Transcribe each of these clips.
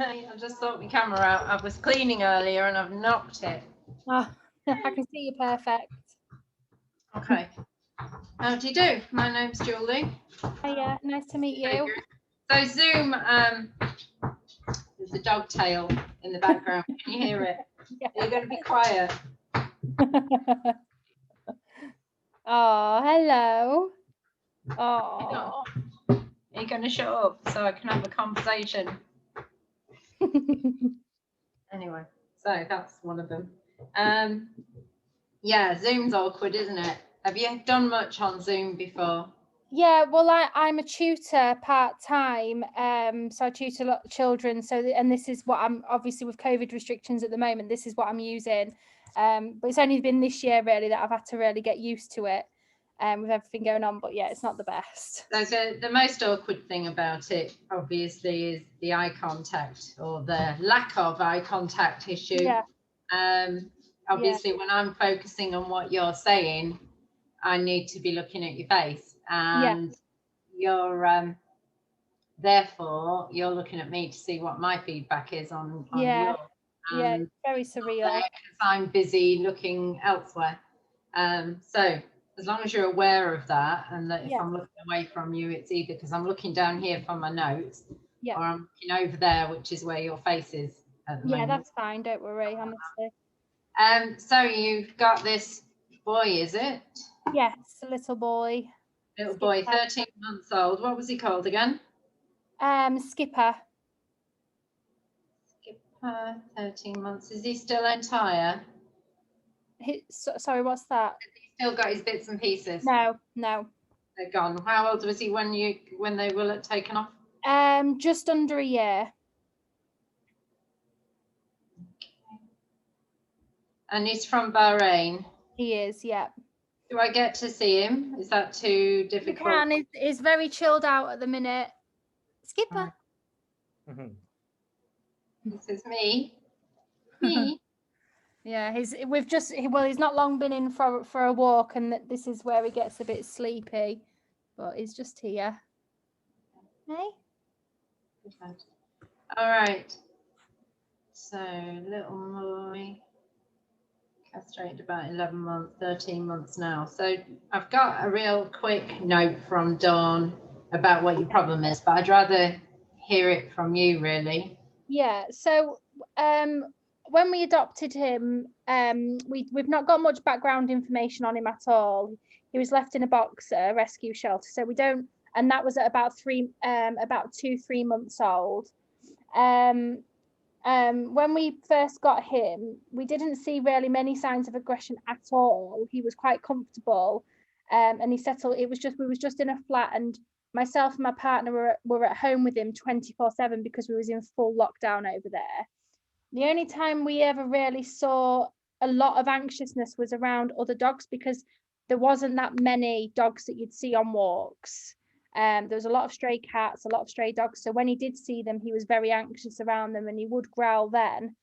I just thought my camera out. I was cleaning earlier and I've knocked it. Oh, I can see you perfect. Okay. How do you do? My name's Julie. Hiya, nice to meet you. So Zoom, there's a dog tail in the background. Can you hear it? Yeah. You're going to be quiet. Oh, hello. Oh. Are you going to shut up so I can have a conversation? Anyway, so that's one of them. Yeah, Zoom's awkward, isn't it? Have you done much on Zoom before? Yeah, well, I'm a tutor part-time, so I tutor a lot of children. And this is what I'm, obviously with COVID restrictions at the moment, this is what I'm using. But it's only been this year really that I've had to really get used to it, with everything going on. But yeah, it's not the best. So the most awkward thing about it, obviously, is the eye contact or the lack of eye contact issue. Yeah. Obviously, when I'm focusing on what you're saying, I need to be looking at your face, and you're therefore you're looking at me to see what my feedback is on Yeah. your. Yeah, it's very surreal. Because I'm busy looking elsewhere. So as long as you're aware of that, and that if I'm looking away from you, it's either because I'm looking down here from my notes, or I'm looking over there, which is where your face is at the moment. That's fine. Don't worry, honestly. So you've got this boy, is it? Yes, a little boy. Little boy, 13 months old. What was he called again? Skipper. Skipper, 13 months. Is he still entire? Sorry, what's that? Has he still got his bits and pieces? No. They're gone. How old was he when they were taken off? Just under a year. And he's from Bahrain. He is, yeah. Do I get to see him? Is that too difficult? You can. He's very chilled out at the minute. Skipper. This is me. Me. Yeah, he's not long been in for a walk, and this is where he gets a bit sleepy, but he's just here. Hey. All right. So little boy, castrated about 11 months, 13 months now. So I've got a real quick note from Dawn about what your problem is, but I'd rather hear it from you, really. Yeah. So when we adopted him, we've not got much background information on him at all. He was left in a box at a rescue shelter, so we don't, and that was at about 2-3 months old. When we first got him, we didn't see really many signs of aggression at all. He was quite comfortable, and he settled. We was just in a flat, and myself and my partner were at home with him 24/7 because we was in full lockdown over there. The only time we ever really saw a lot of anxiousness was around other dogs, because there wasn't that many dogs that you'd see on walks. There was a lot of stray cats, a lot of stray dogs. So when he did see them, he was very anxious around them, and he would growl then.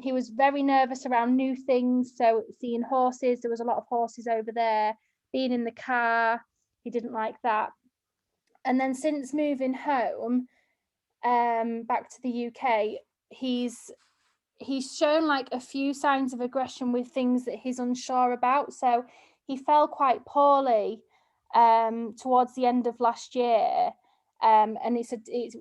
He was very nervous around new things. So seeing horses, there was a lot of horses over there. Being in the car, he didn't like that. And then since moving home, back to the UK, he's shown like a few signs of aggression with things that he's unsure about. So he fell quite poorly towards the end of last year, and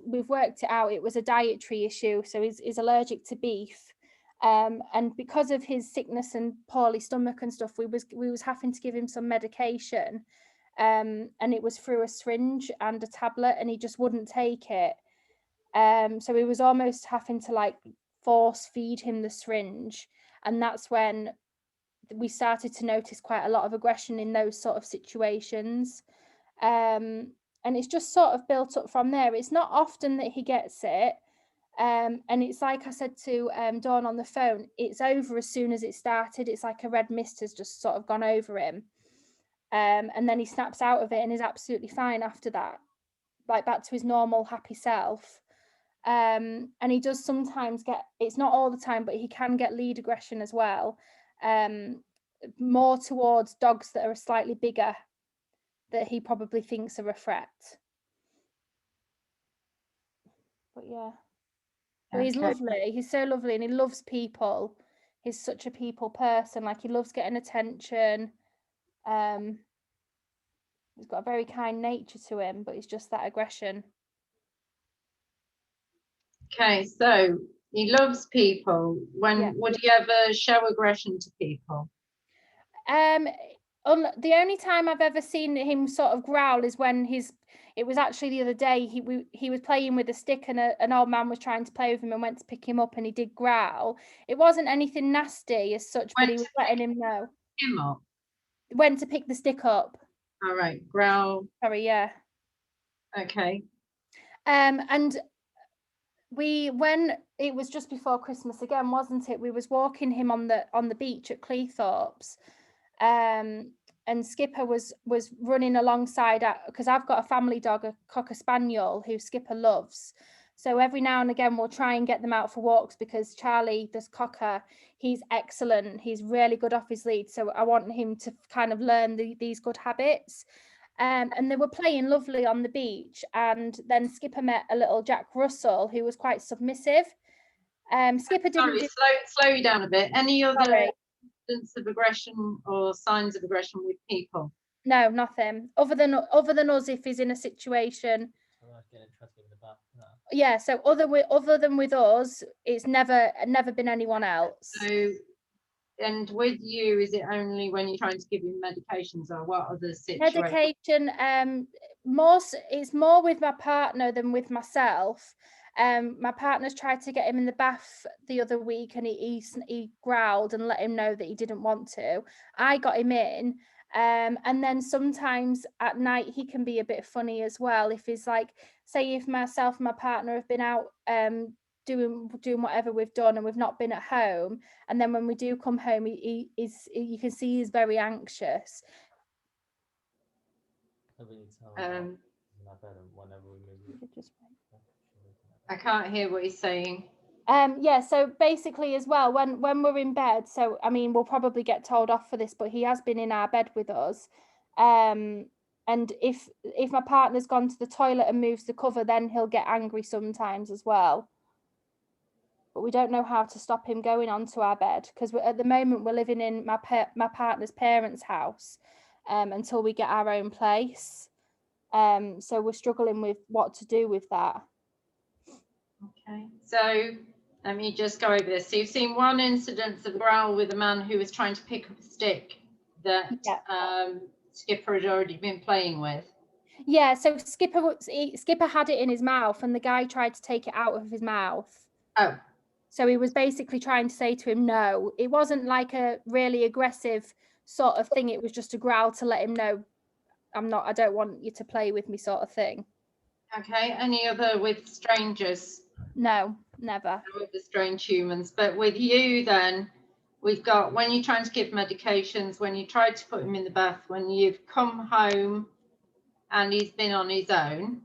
we've worked it out. It was a dietary issue, so he's allergic to beef, and because of his sickness and poorly stomach and stuff, we was having to give him some medication, and it was through a syringe and a tablet, and he just wouldn't take it. So we was almost having to like force feed him the syringe, and that's when we started to notice quite a lot of aggression in those sort of situations, and it's just sort of built up from there. It's not often that he gets it, and it's like I said to Dawn on the phone, it's over as soon as it started. It's like a red mist has just sort of gone over him, and then he snaps out of it and is absolutely fine after that, like back to his normal happy self. And he does sometimes get, it's not all the time, but he can get lead aggression as well, more towards dogs that are slightly bigger, that he probably thinks are a threat. But yeah. But he's Okay. lovely. He's so lovely, and he loves people. He's such a people person. Like, he loves getting attention. He's got a very kind nature to him, but he's just that aggression. Okay, so he loves people. Yeah. Would he ever show aggression to people? The only time I've ever seen him sort of growl is when it was actually the other day, he was playing with a stick, and an old man was trying to play with him and went to pick him up, and he did growl. It wasn't anything nasty as such, but Went he was to letting him know. him up. Went to pick the stick up. All right, growl. Sorry, yeah. Okay. And when it was just before Christmas again, wasn't it? We was walking him on the beach at Cleethorpes, and Skipper was running alongside, because I've got a family dog, a Cocker Spaniel, who Skipper loves. So every now and again we'll try and get them out for walks, because Charlie, this Cocker, he's excellent. He's really good off his lead. So I want him to kind of learn these good habits. And they were playing lovely on the beach, and then Skipper met a little Jack Russell who was quite submissive. Skipper didn't Sorry, slow you down a bit. Any other Sorry. instance of aggression or signs of aggression with people? No, nothing other than us if he's in a situation. Yeah, so other than with us, it's never been anyone else. So, and with you, is it only when you're trying to give him medications, or what other situations? Medication, it's more with my partner than with myself. My partner's tried to get him in the bath the other week, and he growled and let him know that he didn't want to. I got him in, and then sometimes at night he can be a bit funny as well. If he's like, say if myself and my partner have been out doing whatever we've done, and we've not been at home, and then when we do come home, you can see he's very anxious. I can't hear what he's saying. Yeah, so basically as well, when we're in bed, so I mean we'll probably get told off for this, but he has been in our bed with us. And if my partner's gone to the toilet and moves the cover, then he'll get angry sometimes as well. But we don't know how to stop him going onto our bed, because at the moment we're living in my partner's parents' house, until we get our own place. So we're struggling with what to do with that. Okay, so let me just go over this. So you've seen one incident of growl with a man who was trying to pick up a stick that Skipper had already been playing with. Yeah, so Skipper had it in his mouth, and the guy tried to take it out of his mouth. Oh. So he was basically trying to say to him, no. It wasn't like a really aggressive sort of thing. It was just a growl to let him know, I don't want you to play with me, sort of thing. Okay, any other with strangers? No, never. With the strange humans. But with you then, we've got when you're trying to give medications, when you tried to put him in the bath, when you've come home and he's been on his own.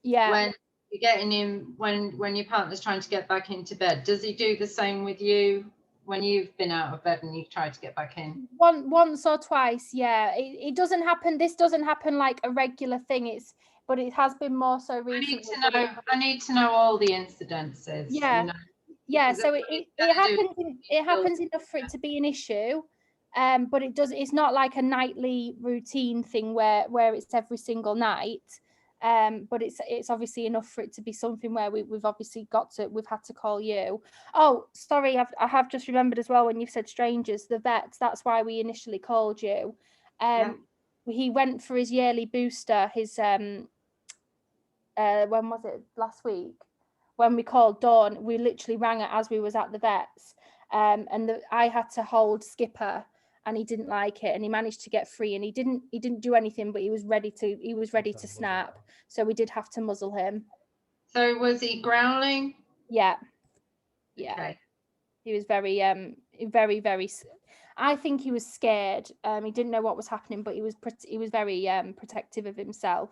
Yeah. When you're getting him, when your partner's trying to get back into bed, does he do the same with you when you've been out of bed and you've tried to get back in? Once or twice, yeah. It doesn't happen. This doesn't happen like a regular thing. But it has been more so recently. I need to know all the incidences. Yeah. You know, yeah. So it happens enough for it to be an issue. But it's not like a nightly routine thing where it's every single night. But it's obviously enough for it to be something where we've had to call you. Oh, sorry, I have just remembered as well, when you've said strangers, the vets, that's why we initially called you. He went for his yearly booster, his when was it, last week, when we called Dawn, we literally rang it as we was at the vets, and I had to hold Skipper, and he didn't like it, and he managed to get free, and he didn't do anything, but he was ready to snap, so we did have to muzzle him. So was he growling? Yeah. Okay. He was very I think he was scared. He didn't know what was happening, but he was very protective of himself.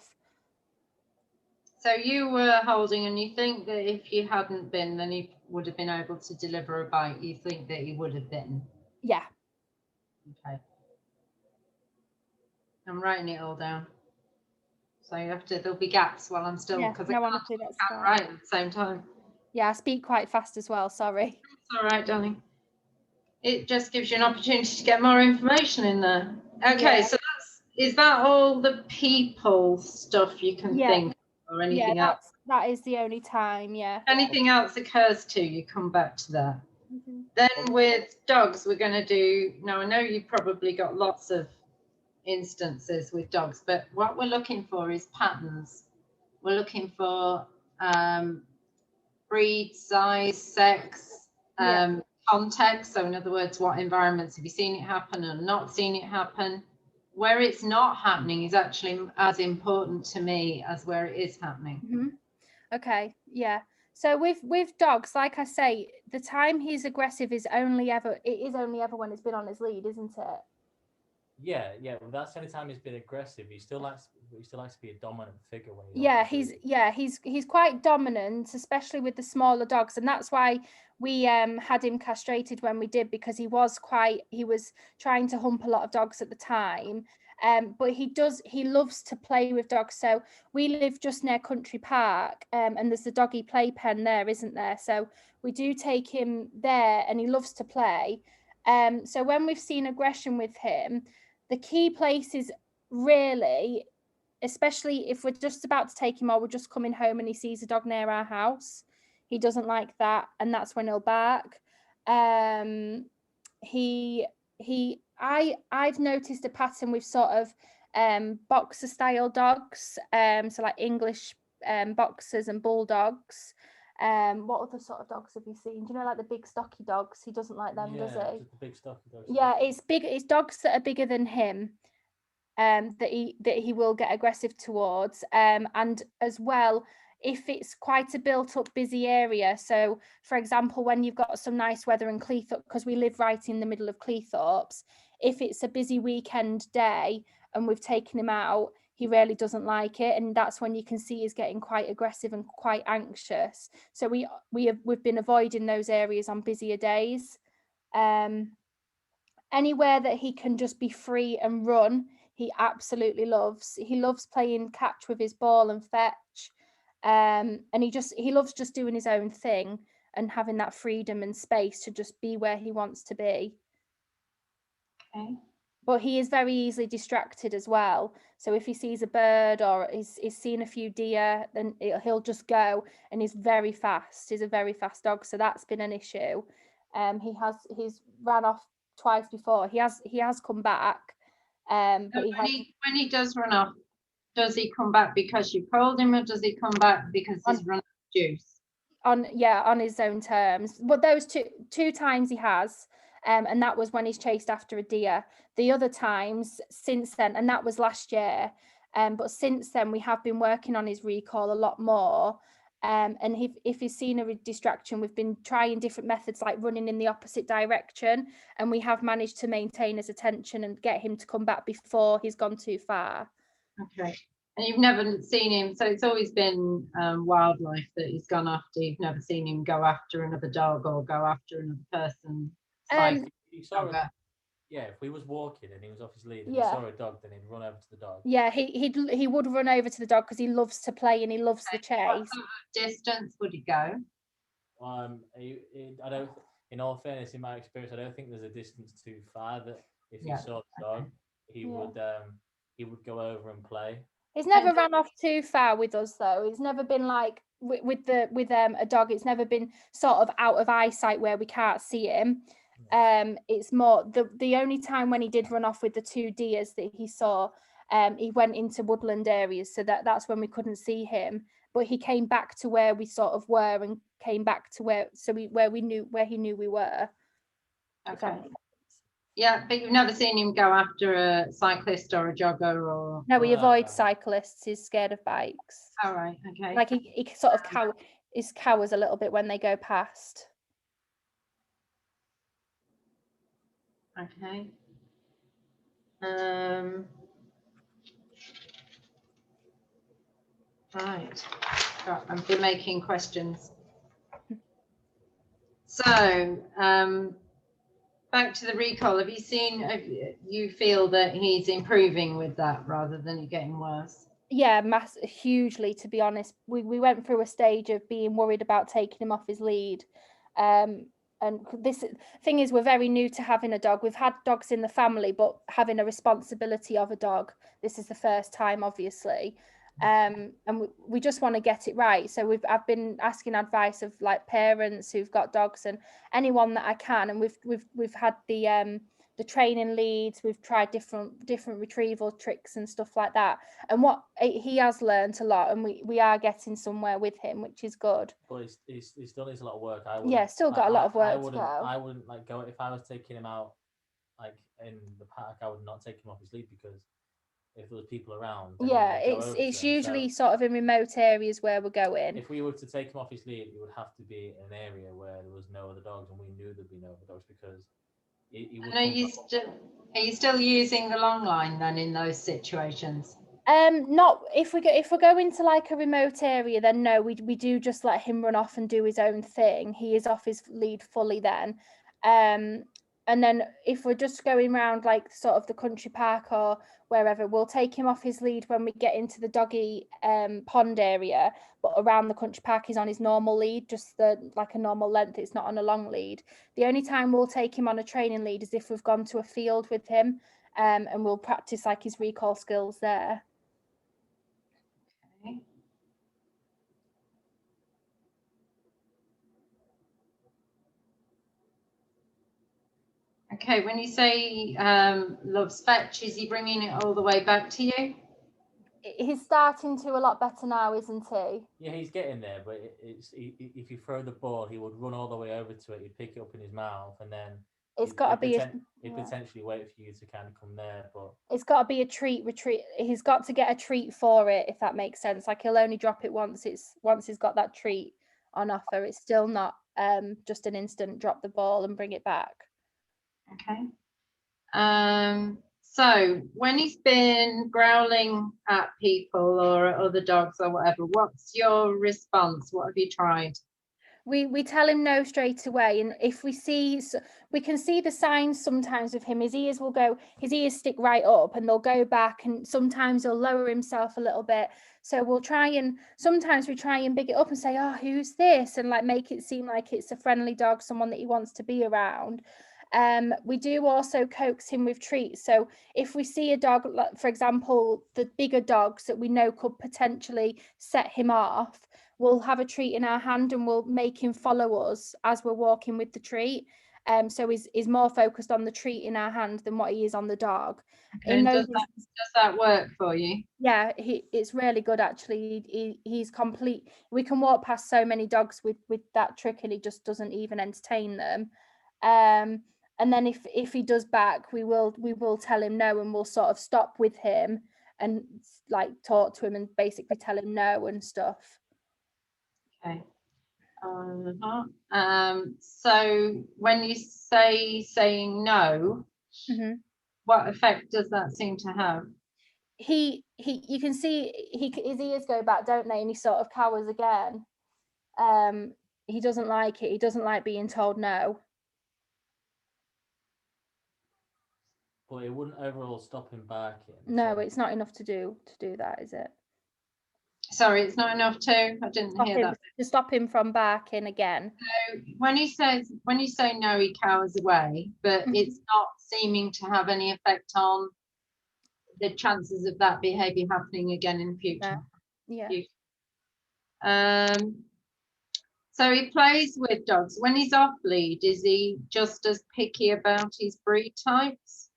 So you were holding, and you think that if you hadn't been, then he would have been able to deliver a bite. You think that he would have been? Yeah. Okay. I'm writing it all down. So you have to. There'll be gaps while I'm still, because I can't write at the same time. Yeah, I speak quite fast as well, sorry. It's all right, darling. It just gives you an opportunity to get more information in there. Okay, Yeah. so is that all the people stuff you can Yeah. think of, or anything else? That is the only time, yeah. Anything else occurs to you, come back to that. Mhm. Then with dogs, we're going to do, now I know you've probably got lots of instances with dogs, but what we're looking for is patterns. We're looking for breed, size, sex, Yeah. context. So in other words, what environments have you seen it happen and not seen it happen? Where it's not happening is actually as important to me as where it is happening. Mhm. Okay, yeah. So with dogs, like I say, the time he's aggressive is only ever when it's been on his lead, isn't it? Yeah, yeah. Well, that's the only time he's been aggressive. He still likes to be a dominant figure when he's Yeah, off his he's quite dominant, especially with the smaller dogs, and that's why we had him castrated when we did, because he was trying to hump a lot of dogs at the time. But he loves to play with dogs. So we live just near Country Park, and there's the doggy playpen there, isn't there? So we do take him there, and he loves to play. So when we've seen aggression with him, the key places really, especially if we're just about to take him or we're just coming home and he sees a dog near our house, he doesn't like that, and that's when he'll bark. I've noticed a pattern with sort of boxer style dogs, so like English boxers and bulldogs. What other sort of dogs have you seen? Do you know, like the big stocky dogs? He doesn't like them, does he? just the big stocky dogs. Yeah, it's dogs that are bigger than him, that he will get aggressive towards, and as well, if it's quite a built up busy area. So for example, when you've got some nice weather in Cleethorpes, because we live right in the middle of Cleethorpes, if it's a busy weekend day and we've taken him out, he really doesn't like it, and that's when you can see he's getting quite aggressive and quite anxious. So we've been avoiding those areas on busier days. Anywhere that he can just be free and run, he absolutely loves. He loves playing catch with his ball and fetch, and he loves just doing his own thing and having that freedom and space to just be where he wants to be. Okay. But he is very easily distracted as well. So if he sees a bird or he's seen a few deer, then he'll just go, and he's very fast. He's a very fast dog, so that's been an issue. He's ran off twice before. He has come back, but When he does run off, does he come back because you called him, or does he come back because he's run out of juice? on his own terms. But those two times he has, and that was when he's chased after a deer. The other times since then, and that was last year, but since then we have been working on his recall a lot more. And if he's seen a distraction, we've been trying different methods like running in the opposite direction, and we have managed to maintain his attention and get him to come back before he's gone too far. Okay. And you've never seen him, so it's always been wildlife that he's gone after. You've never seen him go after another dog or go after another person. Yeah, if we was walking and he was off his lead and Yeah. he saw a dog, then he'd run over to the dog. Yeah, he would run over to the dog because he loves to play and he loves the chase. What sort of distance would he go? I don't. In all fairness, in my experience, I don't think there's a distance too far that if he saw the dog, he would go over and play. He's never ran off too far with us though. He's never been like with a dog. It's never been sort of out of eyesight where we can't see him. It's more the only time when he did run off with the two deers that he saw, he went into woodland areas, so that's when we couldn't see him. But he came back to where we sort of were and came back to where he knew we were. Okay. Yeah, but you've never seen him go after a cyclist or a jogger or? No, he avoids cyclists. He's scared of bikes. All right. Okay. Like he sort of cowers a little bit when they go past. Okay. Right. I've been making questions. So, back to the recall. Have you feel that he's improving with that rather than it getting worse? Yeah, hugely, to be honest. We went through a stage of being worried about taking him off his lead. And this thing is, we're very new to having a dog. We've had dogs in the family, but having a responsibility of a dog, this is the first time, obviously. And we just want to get it right. So I've been asking advice of like parents who've got dogs and anyone that I can. And we've had the training leads. We've tried different retrieval tricks and stuff like that. And what he has learned a lot, and we are getting somewhere with him, which is good. But he still needs a lot of work. I Yeah, wouldn't. still got a lot of work to wouldn't. go. I wouldn't like go if I was taking him out like in the park. I would not take him off his lead because if there was people around, then he Yeah, would go over to it's him. usually So sort of in remote areas where we're going. if we were to take him off his lead, it would have to be an area where there was no other dogs, and we knew there'd be no other dogs because he would. And are you still using the long line then in those situations? Not if we're going to like a remote area, then no, we do just let him run off and do his own thing. He is off his lead fully then. And then if we're just going around like sort of the country park or wherever, we'll take him off his lead when we get into the doggy pond area. But around the country park, he's on his normal lead, just like a normal length. It's not on a long lead. The only time we'll take him on a training lead is if we've gone to a field with him, and we'll practice like his recall skills there. Okay. Okay, when you say loves fetch, is he bringing it all the way back to you? He's starting to a lot better now, isn't he? Yeah, he's getting there, but if you throw the ball, he would run all the way over to it. He'd pick it up in his mouth, and then It's got to be he'd potentially wait for you to kind of come there. But it's got to be a retreat. He's got to get a treat for it, if that makes sense. Like he'll only drop it once he's got that treat on offer. It's still not just an instant drop the ball and bring it back. Okay. So when he's been growling at people or at other dogs or whatever, what's your response? What have you tried? We tell him no straight away, and if we can see the signs sometimes of him. His ears stick right up and they'll go back, and sometimes he'll lower himself a little bit. So sometimes we try and big it up and say, oh, who's this, and like make it seem like it's a friendly dog, someone that he wants to be around. We do also coax him with treats. So if we see a dog, for example, the bigger dogs that we know could potentially set him off, we'll have a treat in our hand and we'll make him follow us as we're walking with the treat. So he's more focused on the treat in our hand than what he is on the dog. Okay, does that work for you? Yeah, it's really good actually. He's complete. We can walk past so many dogs with that trick and he just doesn't even entertain them. And then if he does back, we will tell him no, and we'll sort of stop with him and like talk to him and basically tell him no and stuff. Okay. So when you saying no, what effect does that seem to have? You can see his ears go back, don't they? And he sort of cowers again. He doesn't like it. He doesn't like being told no. But it wouldn't overall stop him barking. No, it's not enough to do that, is it? Sorry, it's not enough to. I didn't hear that. To stop him from barking again. So when you say no, he cowers away, but it's not seeming to have any effect on the chances of that behaviour happening again in the future. Yeah. So he plays with dogs. When he's off lead, is he just as picky about his breed types?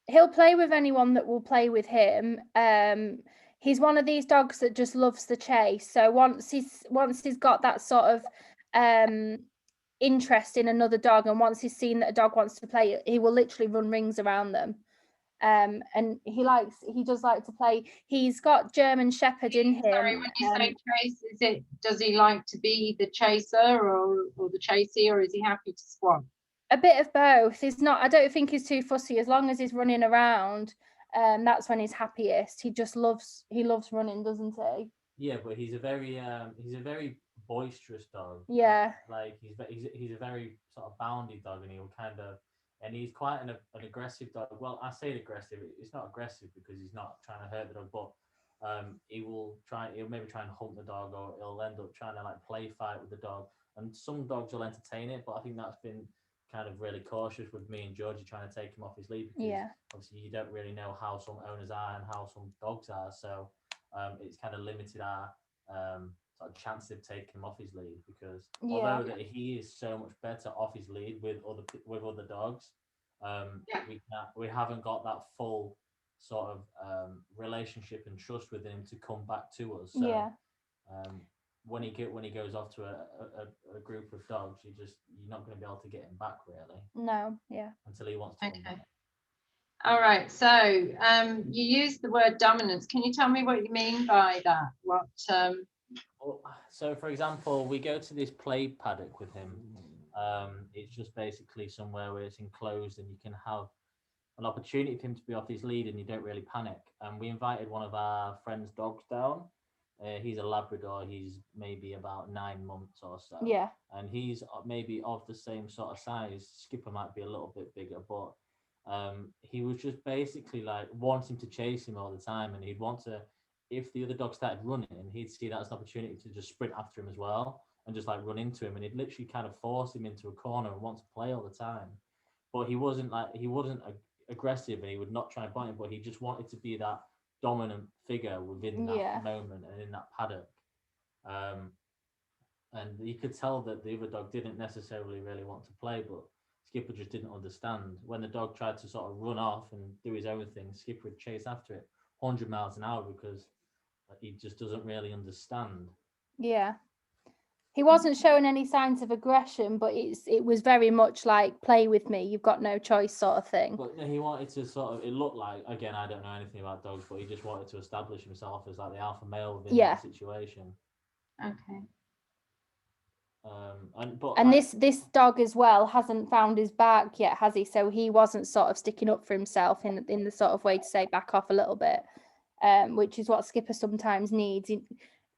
He'll play with anyone that will play with him. He's one of these dogs that just loves the chase. So once he's got that sort of interest in another dog, and once he's seen that a dog wants to play, he will literally run rings around them. And he does like to play. He's got German Shepherd in him. Sorry, when you say chase, does he like to be the chaser or the chasey, or is he happy to swap? A bit of both. I don't think he's too fussy as long as he's running around. That's when he's happiest. He loves running, doesn't he? Yeah, but he's a very boisterous dog. Yeah. Like he's a very sort of boundy dog, and he's quite an aggressive dog. Well, I say aggressive. It's not aggressive because he's not trying to hurt the dog, but he'll maybe try and hunt the dog, or he'll end up trying to like play fight with the dog. And some dogs will entertain it, but I think that's been kind of really cautious with me and Georgie trying to take him off his lead, because Yeah. obviously you don't really know how some owners are and how some dogs are. So it's kind of limited our sort of chance of taking him off his lead, because Yeah. although that he is so much better off his lead with other dogs, we haven't got that full sort of relationship and trust with him to come back to us. So Yeah. when he goes off to a group of dogs, you're not going to be able to get him back really No. Yeah. until he wants to come Okay. back. All right. So you used the word dominance. Can you tell me what you mean by that? What? So, for example, we go to this play paddock with him. It's just basically somewhere where it's enclosed and you can have an opportunity for him to be off his lead and you don't really panic. And we invited one of our friends' dogs down. He's a Labrador. He's maybe about 9 months or so. Yeah. And he's maybe of the same sort of size. Skipper might be a little bit bigger, but he was just basically like wanting to chase him all the time. And he'd want to, if the other dog started running, he'd see that as an opportunity to just sprint after him as well and just like run into him. And he'd literally kind of force him into a corner and want to play all the time. But he wasn't aggressive and he would not try and bite him, but he just wanted to be that dominant figure within that moment and in that paddock. And you could tell that the other dog didn't necessarily really want to play, but Skipper just didn't understand. When the dog tried to sort of run off and do his own thing, Skipper would chase after it 100 miles an hour because he just doesn't really understand. Yeah. He wasn't showing any signs of aggression, but it was very much like, play with me, you've got no choice sort of thing. But he wanted to sort of, it looked like, again, I don't know anything about dogs, but he just wanted to establish himself as like the alpha male within that situation. Okay. And this dog as well hasn't found his back yet, has he? So he wasn't sort of sticking up for himself in the sort of way to say back off a little bit, which is what Skipper sometimes needs.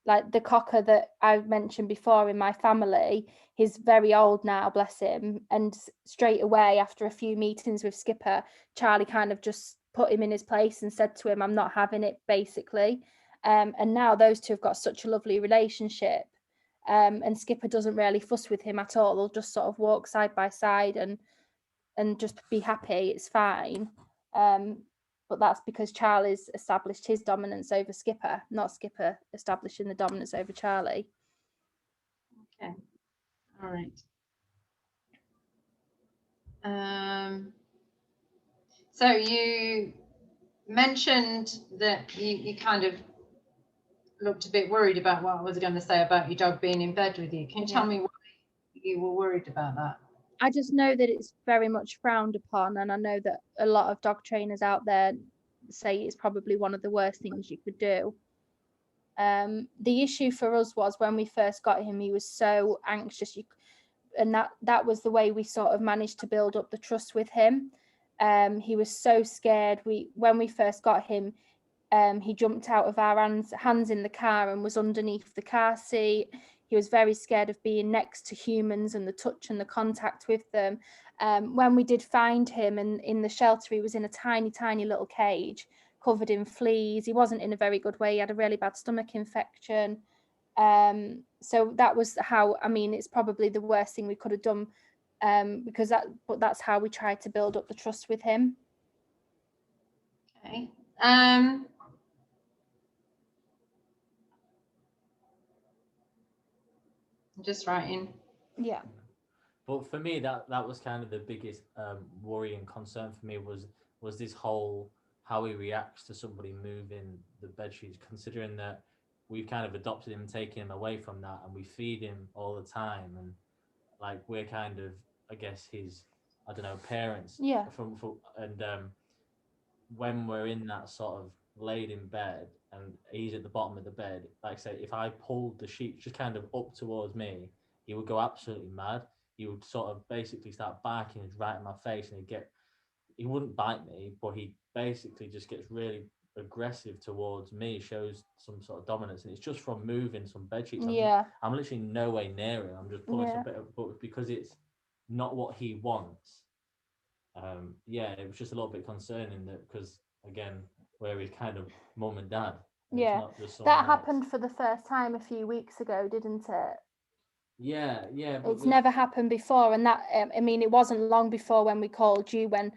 Like the cocker that I mentioned before in my family, he's very old now, bless him. And straight away after a few meetings with Skipper, Charlie kind of just put him in his place and said to him, I'm not having it, basically. And now those two have got such a lovely relationship. And Skipper doesn't really fuss with him at all. They'll just sort of walk side by side and just be happy. It's fine. But that's because Charlie's established his dominance over Skipper, not Skipper establishing the dominance over Charlie. Okay. All right. So you mentioned that you kind of looked a bit worried about what I was going to say about your dog being in bed with you. Can you tell me why you were worried about that? I just know that it's very much frowned upon, and I know that a lot of dog trainers out there say it's probably one of the worst things you could do. The issue for us was when we first got him, he was so anxious, and that was the way we sort of managed to build up the trust with him. He was so scared. When we first got him, he jumped out of our hands in the car and was underneath the car seat. He was very scared of being next to humans and the touch and the contact with them. When we did find him and in the shelter, he was in a tiny, tiny little cage covered in fleas. He wasn't in a very good way. He had a really bad stomach infection. So that was how, I mean, it's probably the worst thing we could have done, because that's how we tried to build up the trust with him. Okay. I'm just writing. Yeah. But for me, that was kind of the biggest worry and concern for me was this whole how he reacts to somebody moving the bed sheets, considering that we've kind of adopted him and taken him away from that, and we feed him all the time, and like we're kind of, I guess, his, I don't know, parents. Yeah. And when we're in that sort of laid in bed and he's at the bottom of the bed, like say, if I pulled the sheet just kind of up towards me, he would go absolutely mad. He would sort of basically start barking right in my face, and he wouldn't bite me, but he basically just gets really aggressive towards me, shows some sort of dominance, and it's just from moving some bed sheets. I'm literally no way near him. I'm just pulling some bit of, but because it's not what he wants. It was just a little bit concerning that, because again, where he's kind of mum and dad, and it's Yeah, not just that someone else. happened for the first time a few weeks ago, didn't it? Yeah, yeah, but It's never happened before, and that I mean, it wasn't long before when we called you when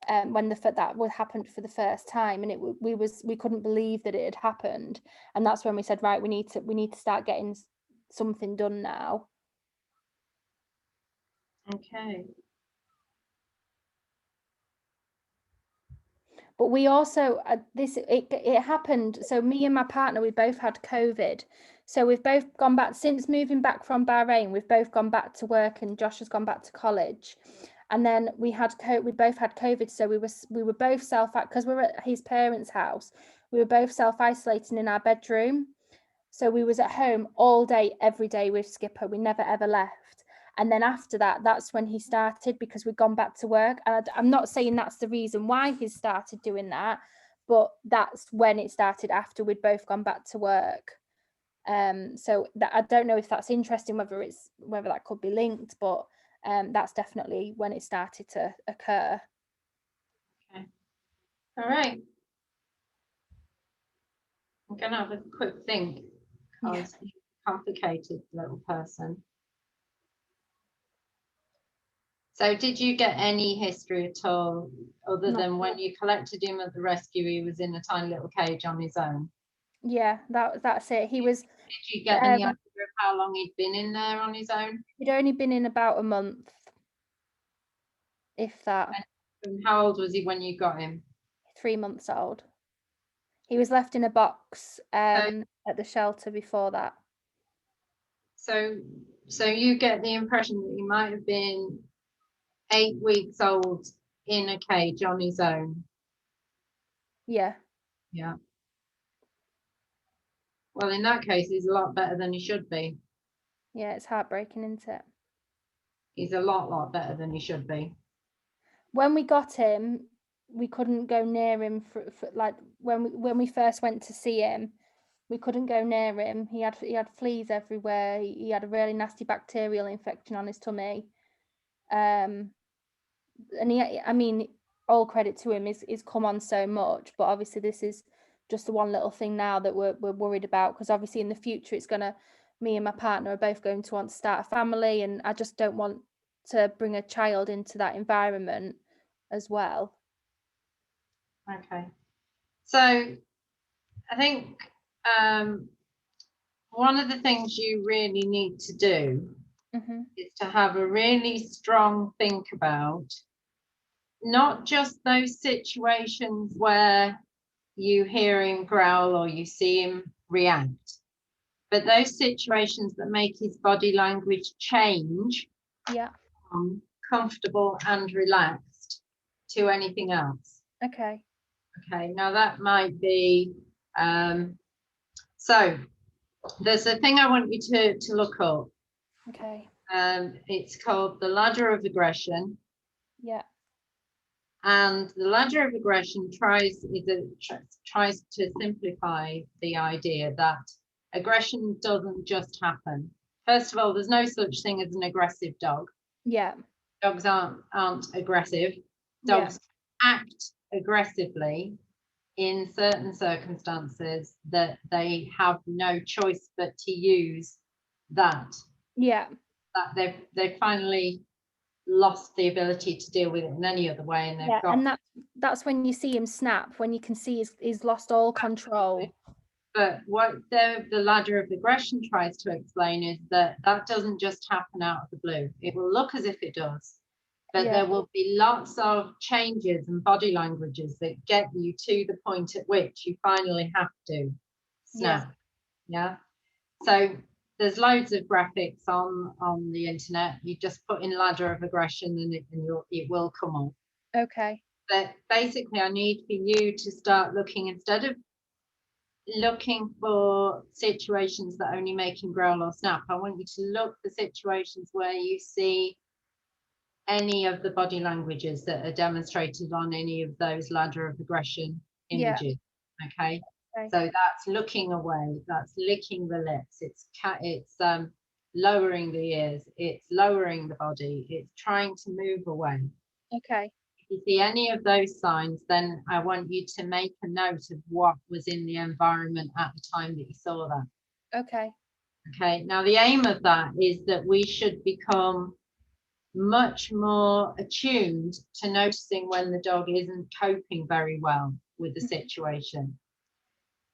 that would happened for the first time, and we couldn't believe that it had happened, and that's when we said, right, we need to start getting something done now. Okay. But we also it happened. So me and my partner, we both had COVID. So we've both gone back since moving back from Bahrain. We've both gone back to work, and Josh has gone back to college. And then we both had COVID. So we were both because we were at his parents' house. We were both self-isolating in our bedroom. So we was at home all day, every day with Skipper. We never ever left. And then after that, that's when he started, because we'd gone back to work. And I'm not saying that's the reason why he started doing that, but that's when it started, after we'd both gone back to work. So that, I don't know if that's interesting, whether that could be linked, but that's definitely when it started to occur. Okay. All right. I'm gonna have a quick think, because he's a complicated little person. So did you get any history at all, other No. than when you collected him at the rescue, he was in a tiny little cage on his own? Yeah, that's it. He was, Did you get any idea of how long he'd been in there on his own? he'd only been in about a month, if that. And how old was he when you got him? 3 months old. He was left in a box at the shelter before that. So you get the impression that he might have been 8 weeks old in a cage on his own. Yeah. Yeah. Well, in that case, he's a lot better than he should be. Yeah, it's heartbreaking, isn't it? He's a lot better than he should be. When we got him, we couldn't go near him for like when we first went to see him, we couldn't go near him. He had fleas everywhere. He had a really nasty bacterial infection on his tummy. And I mean, all credit to him, is come on so much, but obviously this is just the one little thing now that we're worried about, because obviously in the future me and my partner are both going to want to start a family, and I just don't want to bring a child into that environment as well. Okay. So I think one of the things you really need to do is to have a really strong think about not just those situations where you hear him growl or you see him react, but those situations that make his body language change from comfortable and relaxed to anything else. Okay. Now that might be so there's a thing I want you to look up. Okay. It's called the ladder of aggression. Yeah. And the ladder of aggression tries to simplify the idea that aggression doesn't just happen. First of all, there's no such thing as an aggressive dog. Yeah. Dogs aren't aggressive. Dogs act aggressively in certain circumstances that they have no choice but to use that. Yeah. That they've finally lost the ability to deal with it in any other way, and they've got. And that's when you see him snap, when you can see he's lost all control. But what the ladder of aggression tries to explain is that doesn't just happen out of the blue. It will look as if it does, but there will be lots of changes and body languages that get you to the point at which you finally have to snap. Yeah. So there's loads of graphics on the internet. You just put in ladder of aggression and it will come up. Okay. But basically, I need for you to start looking, instead of looking for situations that only make him growl or snap, I want you to look for situations where you see any of the body languages that are demonstrated on any of those ladder of aggression images. Okay. So that's looking away, that's licking the lips, it's lowering the ears, it's lowering the body, it's trying to move away. Okay. If you see any of those signs, then I want you to make a note of what was in the environment at the time that you saw that. Okay. Okay, now the aim of that is that we should become much more attuned to noticing when the dog isn't coping very well with the situation.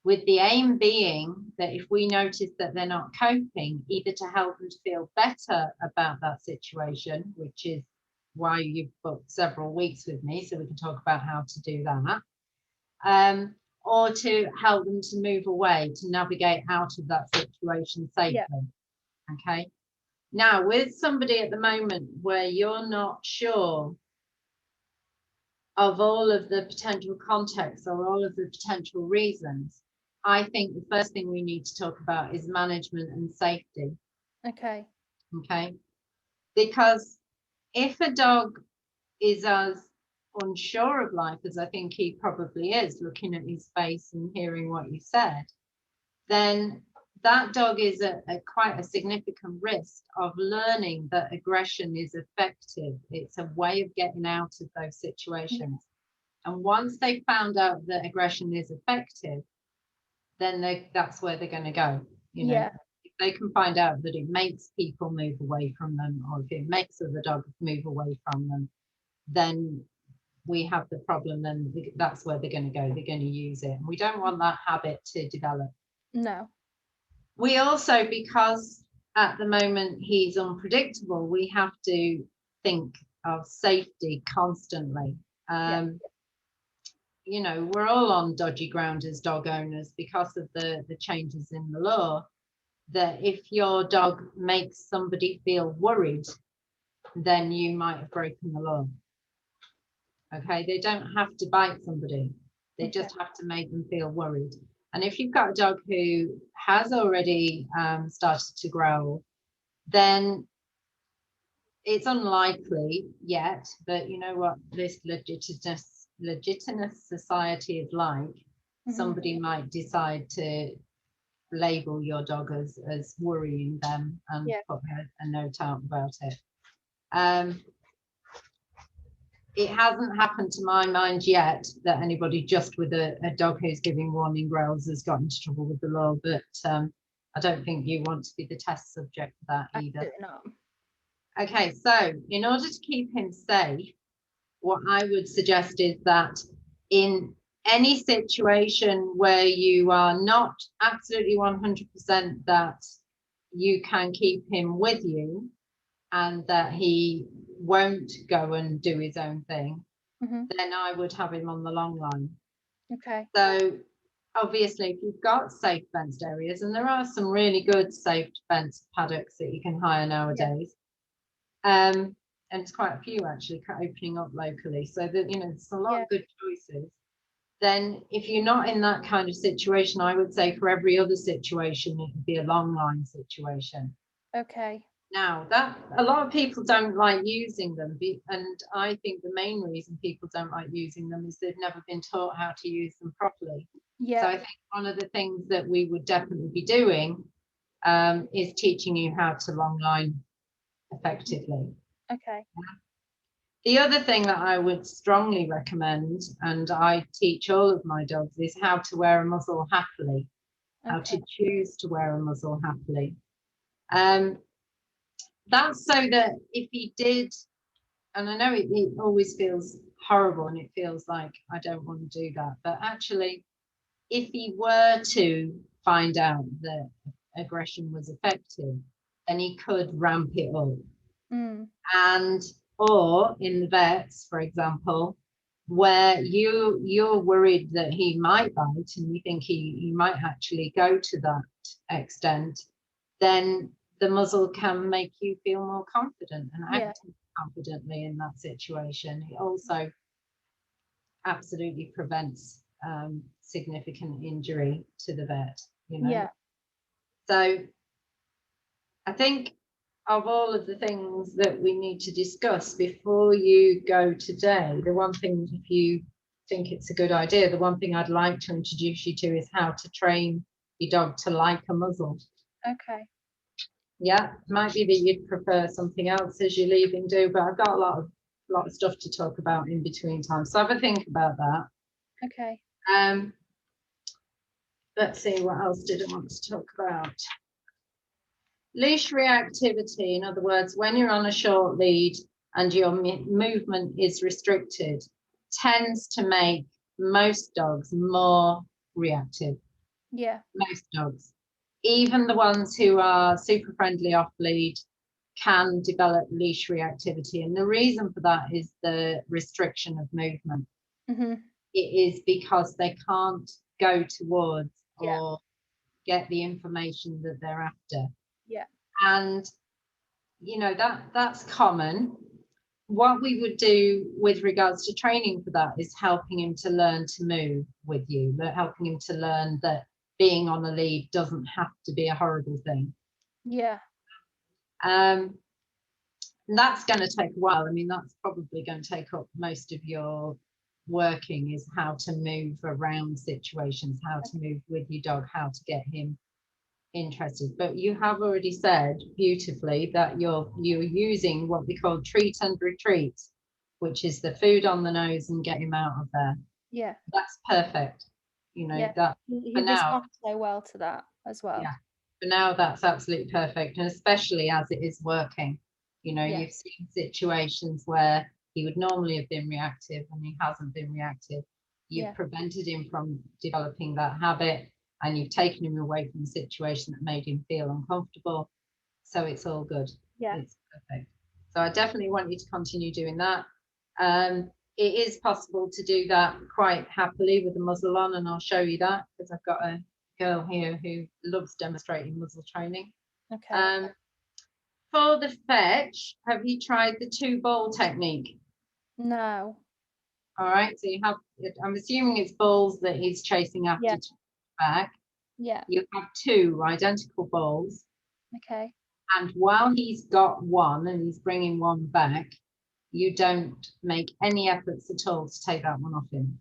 With the aim being that if we notice that they're not coping, either to help them to feel better about that situation, which is why you've booked several weeks with me, so we can talk about how to do that, or to help them to move away, to navigate out of that situation safely. Yeah. Okay. Now, with somebody at the moment where you're not sure of all of the potential contexts or all of the potential reasons, I think the first thing we need to talk about is management and safety. Okay. Okay. Because if a dog is as unsure of life as I think he probably is, looking at his face and hearing what you said, then that dog is at quite a significant risk of learning that aggression is effective. It's a way of getting out of those situations. And once they found out that aggression is effective, then that's where they're going to go. You know, Yeah. if they can find out that it makes people move away from them, or if it makes other dogs move away from them, then we have the problem. Then that's where they're going to go. They're going to use it. And we don't want that habit to develop. No. We also, because at the moment he's unpredictable, we have to think of safety constantly. You know, we're all on dodgy ground as dog owners because of the changes in the law, that if your dog makes somebody feel worried, then you might have broken the law. Okay, they don't have to bite somebody. They just have to make them feel worried. And if you've got a dog who has already started to growl, then it's unlikely yet, but you know what this legitimate society is like. Somebody might decide to label your dog as worrying them and put a note out about it. It hasn't happened to my mind yet that anybody just with a dog who's giving warning growls has got into trouble with the law, but I don't think you want to be the test subject for that either. Absolutely not. Okay, so in order to keep him safe, what I would suggest is that in any situation where you are not absolutely 100% that you can keep him with you and that he won't go and do his own thing, then I would have him on the long line. Okay. So obviously, if you've got safe fenced areas, and there are some really good safe fenced paddocks that you can hire nowadays, and it's quite a few actually opening up locally, so that, you know, there's a lot of good choices. Then if you're not in that kind of situation, I would say for every other situation, it would be a long line situation. Okay. Now, that a lot of people don't like using them, and I think the main reason people don't like using them is they've never been taught how to use them properly. So I think one of the things that we would definitely be doing is teaching you how to long line effectively. Okay. The other thing that I would strongly recommend, and I teach all of my dogs, is how to wear a muzzle happily, how to choose to wear a muzzle happily. That's so that if he did, and I know it always feels horrible and it feels like I don't want to do that, but actually, if he were to find out that aggression was effective, then he could ramp it up. And or in the vets, for example, where you're worried that he might bite and you think he might actually go to that extent, then the muzzle can make you feel more confident and act confidently in that situation. It also absolutely prevents significant injury to the vet, you know. So I think of all of the things that we need to discuss before you go today, the one thing, if you think it's a good idea, the one thing I'd like to introduce you to is how to train your dog to like a muzzle. Okay. Yeah, might be that you'd prefer something else as you're leaving, but I've got a lot of a lot of stuff to talk about in between times. So have a think about that. Okay. Let's see, what else did I want to talk about? Leash reactivity, in other words, when you're on a short lead and your movement is restricted, tends to make most dogs more reactive. Yeah. Most dogs, even the ones who are super friendly off lead, can develop leash reactivity. And the reason for that is the restriction of movement. Mm-hmm. It is because they can't go towards Yeah. or get the information that they're after. Yeah. And you know, that's common. What we would do with regards to training for that is helping him to learn to move with you, helping him to learn that being on a lead doesn't have to be a horrible thing. Yeah. And that's going to take a while. I mean, that's probably going to take up most of your working, is how to move around situations, how to move with your dog, how to get him interested. But you have already said beautifully that you're using what we call treat and retreat, which is the food on the nose and get him out of there. Yeah. That's perfect. You know, Yeah. that He for now, responds so well to that as well. yeah, for now that's absolutely perfect, and especially as it is working. You know, Yeah. you've seen situations where he would normally have been reactive and he hasn't been reactive. You've Yeah. prevented him from developing that habit, and you've taken him away from the situation that made him feel uncomfortable. So it's all good. Yeah. It's perfect. So I definitely want you to continue doing that. It is possible to do that quite happily with the muzzle on, and I'll show you that because I've got a girl here who loves demonstrating muzzle training. Okay. For the fetch, have you tried the 2-ball technique? No. All right, so you have, I'm assuming it's balls that he's chasing after Yeah. to back. Yeah. You have 2 identical balls, Okay. and while he's got one and he's bringing one back, you don't make any efforts at all to take that one off him.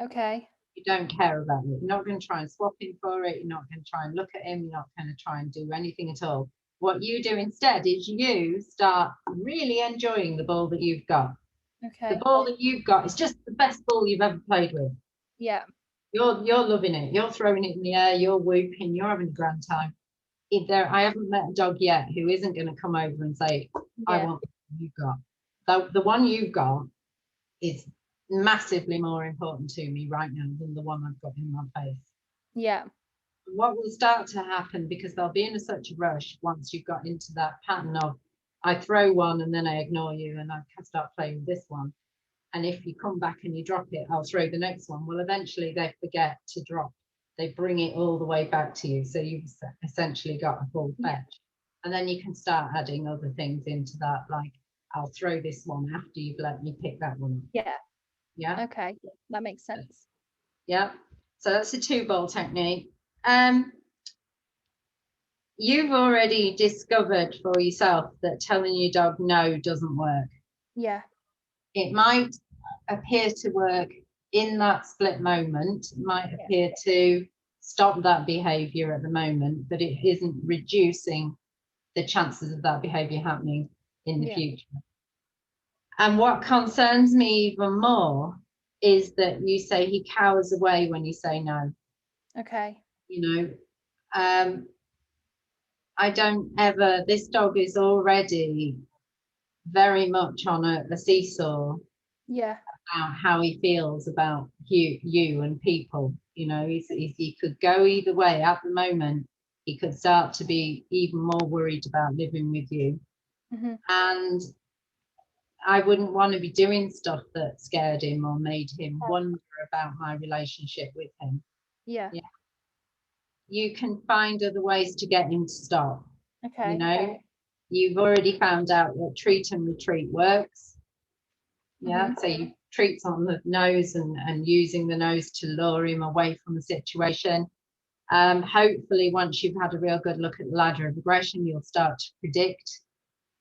Okay. You don't care about it. You're not going to try and swap him for it. You're not going to try and look at him. You're not going to try and do anything at all. What you do instead is you start really enjoying the ball that you've got. Okay. The ball that you've got is just the best ball you've ever played with. Yeah. You're loving it. You're throwing it in the air. You're whooping. You're having a grand time. I haven't met a dog yet who isn't going to come over and say, I Yeah. want the one you've got. The one you've got is massively more important to me right now than the one I've got in my face. Yeah. What will start to happen, because they'll be in such a rush once you've got into that pattern of, I throw one and then I ignore you and I can start playing with this one. And if you come back and you drop it, I'll throw the next one. Well, eventually they forget to drop. They bring it all the way back to you. So you've essentially got a full fetch. And then you can start adding other things into that, like, I'll throw this one after you've let me pick that one up. Yeah. Yeah. Okay. That makes sense. Yeah. So that's a 2-ball technique. You've already discovered for yourself that telling your dog no doesn't work. Yeah. It might appear to work in that split moment. It might appear to stop that behavior at the moment, but it isn't reducing the chances of that behavior happening in the future. And what concerns me even more is that you say he cowers away when you say no. Okay. You know, I don't ever, this dog is already very much on a seesaw. Yeah. About how he feels about you and people. You know, he could go either way. At the moment, he could start to be even more worried about living with you. Mm-hmm. And I wouldn't want to be doing stuff that scared him or made him wonder about my relationship with him. Yeah. Yeah. You can find other ways to get him to stop. Okay. You know, you've already found out that treat and retreat works. Yeah. Mm-hmm. So you treats on the nose and using the nose to lure him away from the situation. Hopefully, once you've had a real good look at the ladder of aggression, you'll start to predict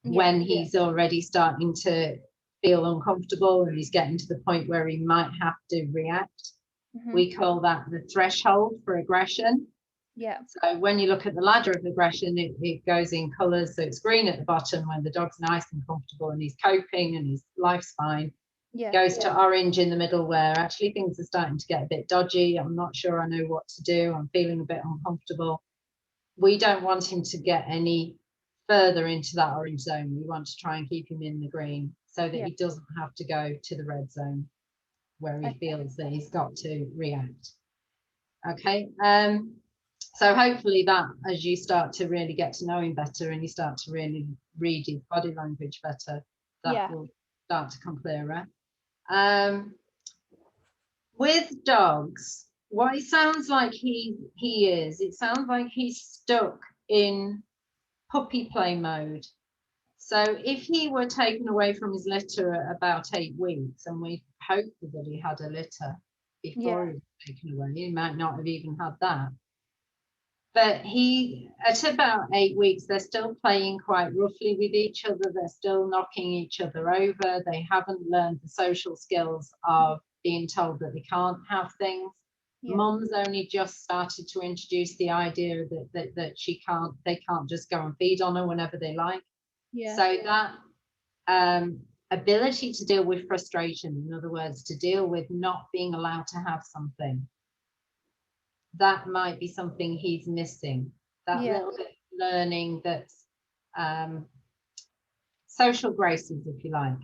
when he's already starting to feel uncomfortable and he's getting to the point where he might have to react. Mm-hmm. We call that the threshold for aggression. Yeah. So when you look at the ladder of aggression, it goes in colours. So it's green at the bottom when the dog's nice and comfortable and he's coping and his life's fine. Yeah. Goes to orange in the middle where actually things are starting to get a bit dodgy. I'm not sure I know what to do. I'm feeling a bit uncomfortable. We don't want him to get any further into that orange zone. We want to try and keep him in the green so that Yeah. he doesn't have to go to the red zone where he Okay. feels that he's got to react. Okay. So hopefully that, as you start to really get to know him better and you start to really read his body language better, that Yeah. will start to come clearer. With dogs, what it sounds like it sounds like he's stuck in puppy play mode. So if he were taken away from his litter at about 8 weeks, and we hoped that he had a litter before he was taken away, he might not have even had that. But at about 8 weeks, they're still playing quite roughly with each other. They're still knocking each other over. They haven't learned the social skills of being told that they can't have things. Yeah. Mum's only just started to introduce the idea that they can't just go and feed on her whenever they like. Yeah. So that ability to deal with frustration, in other words, to deal with not being allowed to have something, that might be something he's missing. That Yeah. little bit of learning that's social graces, if you like.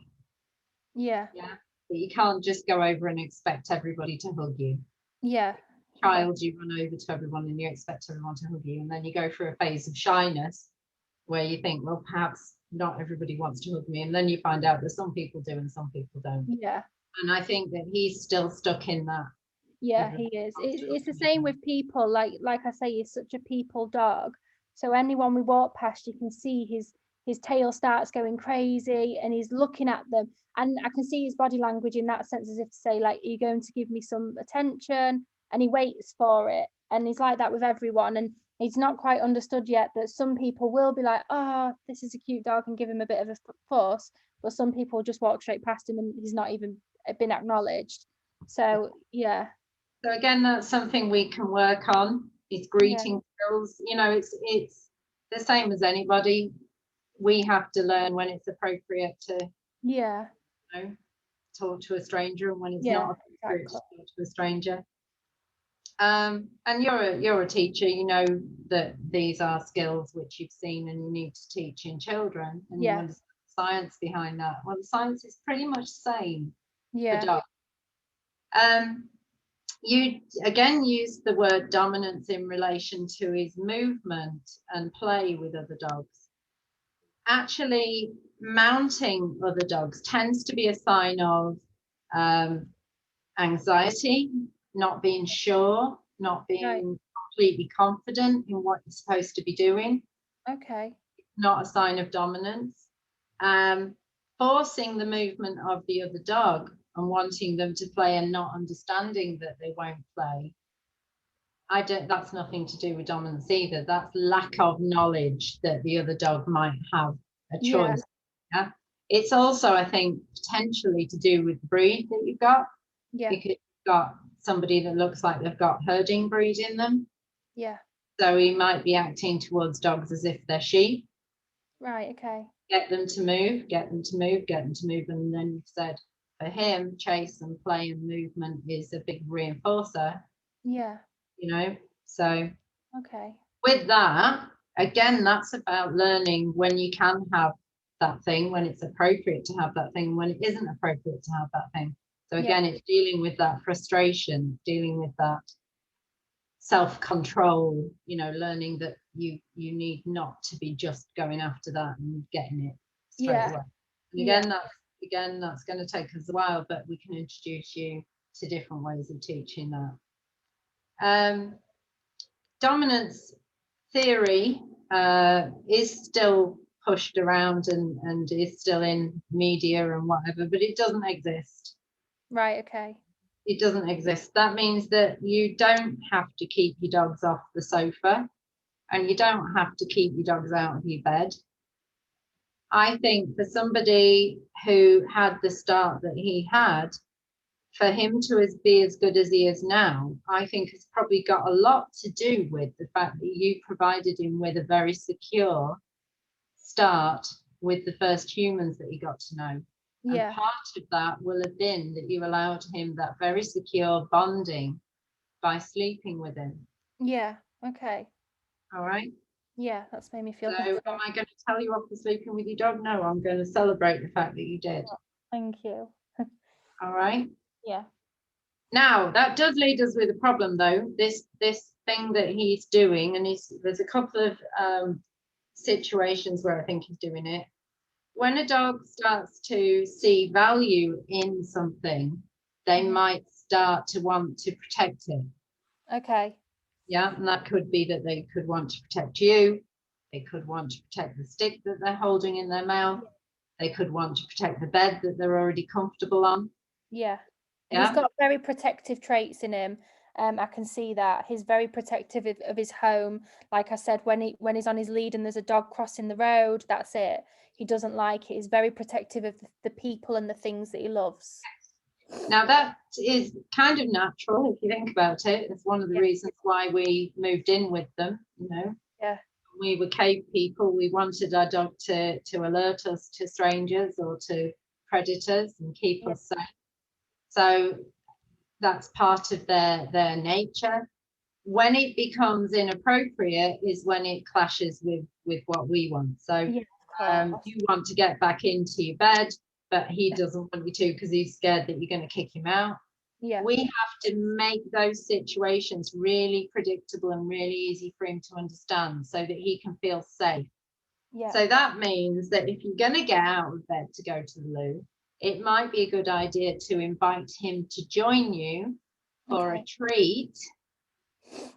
Yeah. Yeah. That you can't just go over and expect everybody to hug you. Yeah. Child, you run over to everyone and you expect everyone to hug you, and then you go through a phase of shyness where you think, well, perhaps not everybody wants to hug me, and then you find out that some people do and some people don't. Yeah. And I think that he's still stuck in that. Yeah, he is. It's the same with people. Like I say, he's such a people dog. So anyone we walk past, you can see his tail starts going crazy, and he's looking at them. And I can see his body language in that sense, as if to say, like, are you going to give me some attention? And he waits for it. And he's like that with everyone. And he's not quite understood yet that some people will be like, oh, this is a cute dog, and give him a bit of a fuss. But some people just walk straight past him and he's not even been acknowledged. So yeah. So again, that's something we can work on. Is greeting skills. You know, it's the same as anybody. We have to learn when it's appropriate to, talk to a stranger, and when it's not appropriate to talk to a stranger. And you're a teacher. You know that these are skills which you've seen and you need to teach in children, and you understand the science behind that. Well, the science is pretty much the same for dogs. You again used the word dominance in relation to his movement and play with other dogs. Actually, mounting other dogs tends to be a sign of anxiety, not being sure, not being completely confident in what you're supposed to be doing. Okay. Not a sign of dominance. Forcing the movement of the other dog and wanting them to play and not understanding that they won't play, that's nothing to do with dominance either. That's lack of knowledge that the other dog might have a choice. Yeah. It's also, I think, potentially to do with the breed that you've got. Yeah. Because you've got somebody that looks like they've got herding breed in them. Yeah. So he might be acting towards dogs as if they're sheep. Right, okay. Get them to move, get them to move, get them to move. And then you've said, for him, chase and play and movement is a big reinforcer. Yeah. You know, so okay. With that, again, that's about learning when you can have that thing, when it's appropriate to have that thing, when it isn't appropriate to have that thing. So again, it's dealing with that frustration, dealing with that self-control, learning that you need not to be just going after that and getting it straight away. And again, that's going to take us a while, but we can introduce you to different ways of teaching that. Dominance theory is still pushed around and is still in media and whatever, but it doesn't exist. Right, okay. It doesn't exist. That means that you don't have to keep your dogs off the sofa, and you don't have to keep your dogs out of your bed. I think for somebody who had the start that he had, for him to be as good as he is now, I think has probably got a lot to do with the fact that you provided him with a very secure start with the first humans that he got to know. Yeah. And part of that will have been that you allowed him that very secure bonding by sleeping with him. Yeah. Okay. All right. Yeah, that's made me feel So better. am I going to tell you off for sleeping with your dog? No, I'm going to celebrate the fact that you did. Thank you. All right. Yeah. Now that does lead us with a problem, though. This thing that he's doing, and there's a couple of situations where I think he's doing it. When a dog starts to see value in something, they might start to want to protect it. Okay. Yeah, and that could be that they could want to protect you. They could want to protect the stick that they're holding in their mouth. They could want to protect the bed that they're already comfortable on. Yeah. Yeah. He's got very protective traits in him. I can see that. He's very protective of his home. Like I said, when he's on his lead and there's a dog crossing the road, that's it. He doesn't like it. He's very protective of the people and the things that he loves. Now that is kind of natural if you think about it. It's one of the Yeah. reasons why we moved in with them, you know. Yeah. We were cave people. We wanted our dog to alert us to strangers or to predators and keep Yeah. us safe. So that's part of their nature. When it becomes inappropriate is when it clashes with what we want. So Yeah, of course. you want to get back into your bed, but he doesn't want you to because he's scared that you're going to kick him out. Yeah. We have to make those situations really predictable and really easy for him to understand so that he can feel safe. Yeah. So that means that if you're going to get out of bed to go to the loo, it might be a good idea to invite him to join you for a treat.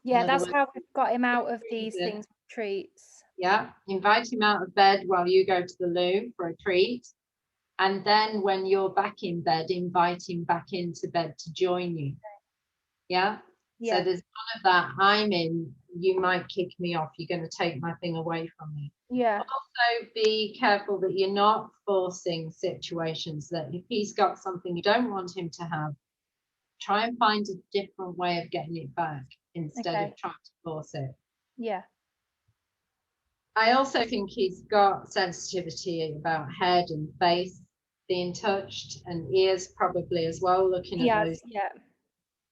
Yeah, In other that's words, how we've got him out of these freezer. things, treats. Yeah, invite him out of bed while you go to the loo for a treat. And then when you're back in bed, invite him back into bed to join you. Yeah. Yeah. So there's none of that. I'm in, you might kick me off. You're going to take my thing away from me. Yeah. Also be careful that you're not forcing situations, that if he's got something you don't want him to have, try and find a different way of getting it back instead Okay. of trying to force it. Yeah. I also think he's got sensitivity about head and face being touched, and ears probably as well, looking at those. Yeah.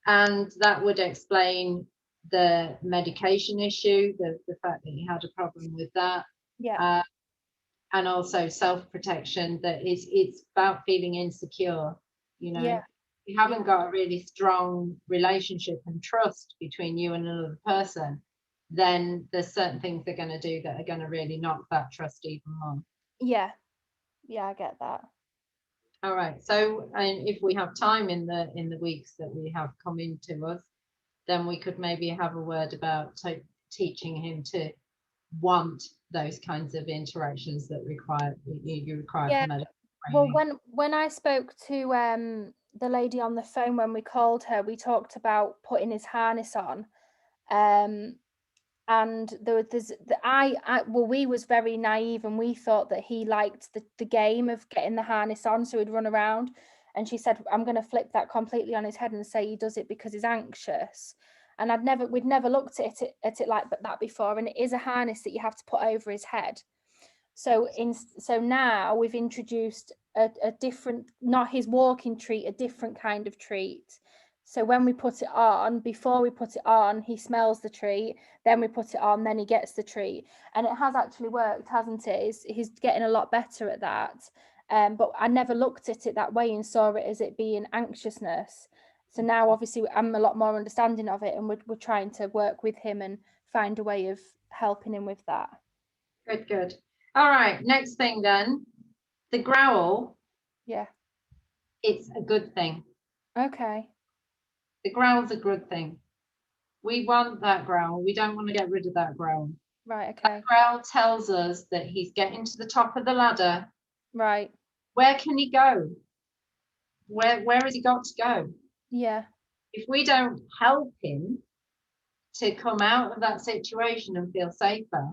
And that would explain the medication issue, the fact that he had a problem with that. Yeah. And also self-protection, that it's about feeling insecure, you know. Yeah. You haven't got a really strong relationship and trust between you and another person, then there's certain things they're going to do that are going to really knock that trust even more. Yeah. Yeah, I get that. All right, so and if we have time in the weeks that we have come into us, then we could maybe have a word about teaching him to want those kinds of interactions that you require Yeah. for medical Well, training. when I spoke to the lady on the phone when we called her, we talked about putting his harness on. And we was very naive and we thought that he liked the game of getting the harness on so he'd run around, and she said I'm going to flip that completely on his head and say he does it because he's anxious. And we'd never looked at it like that before, and it is a harness that you have to put over his head. So now we've introduced a different, not his walking treat, a different kind of treat. So when we put it on, before we put it on, he smells the treat, then we put it on, then he gets the treat. And it has actually worked, hasn't it? He's getting a lot better at that. But I never looked at it that way and saw it as it being anxiousness. So now obviously I'm a lot more understanding of it, and we're trying to work with him and find a way of helping him with that. Good. All right, next thing then, the growl. Yeah. It's a good thing. Okay. The growl's a good thing. We want that growl. We don't want to get rid of that growl. Right, okay. That growl tells us that he's getting to the top of the ladder. Right. Where can he go? Where has he got to go? Yeah. If we don't help him to come out of that situation and feel safer,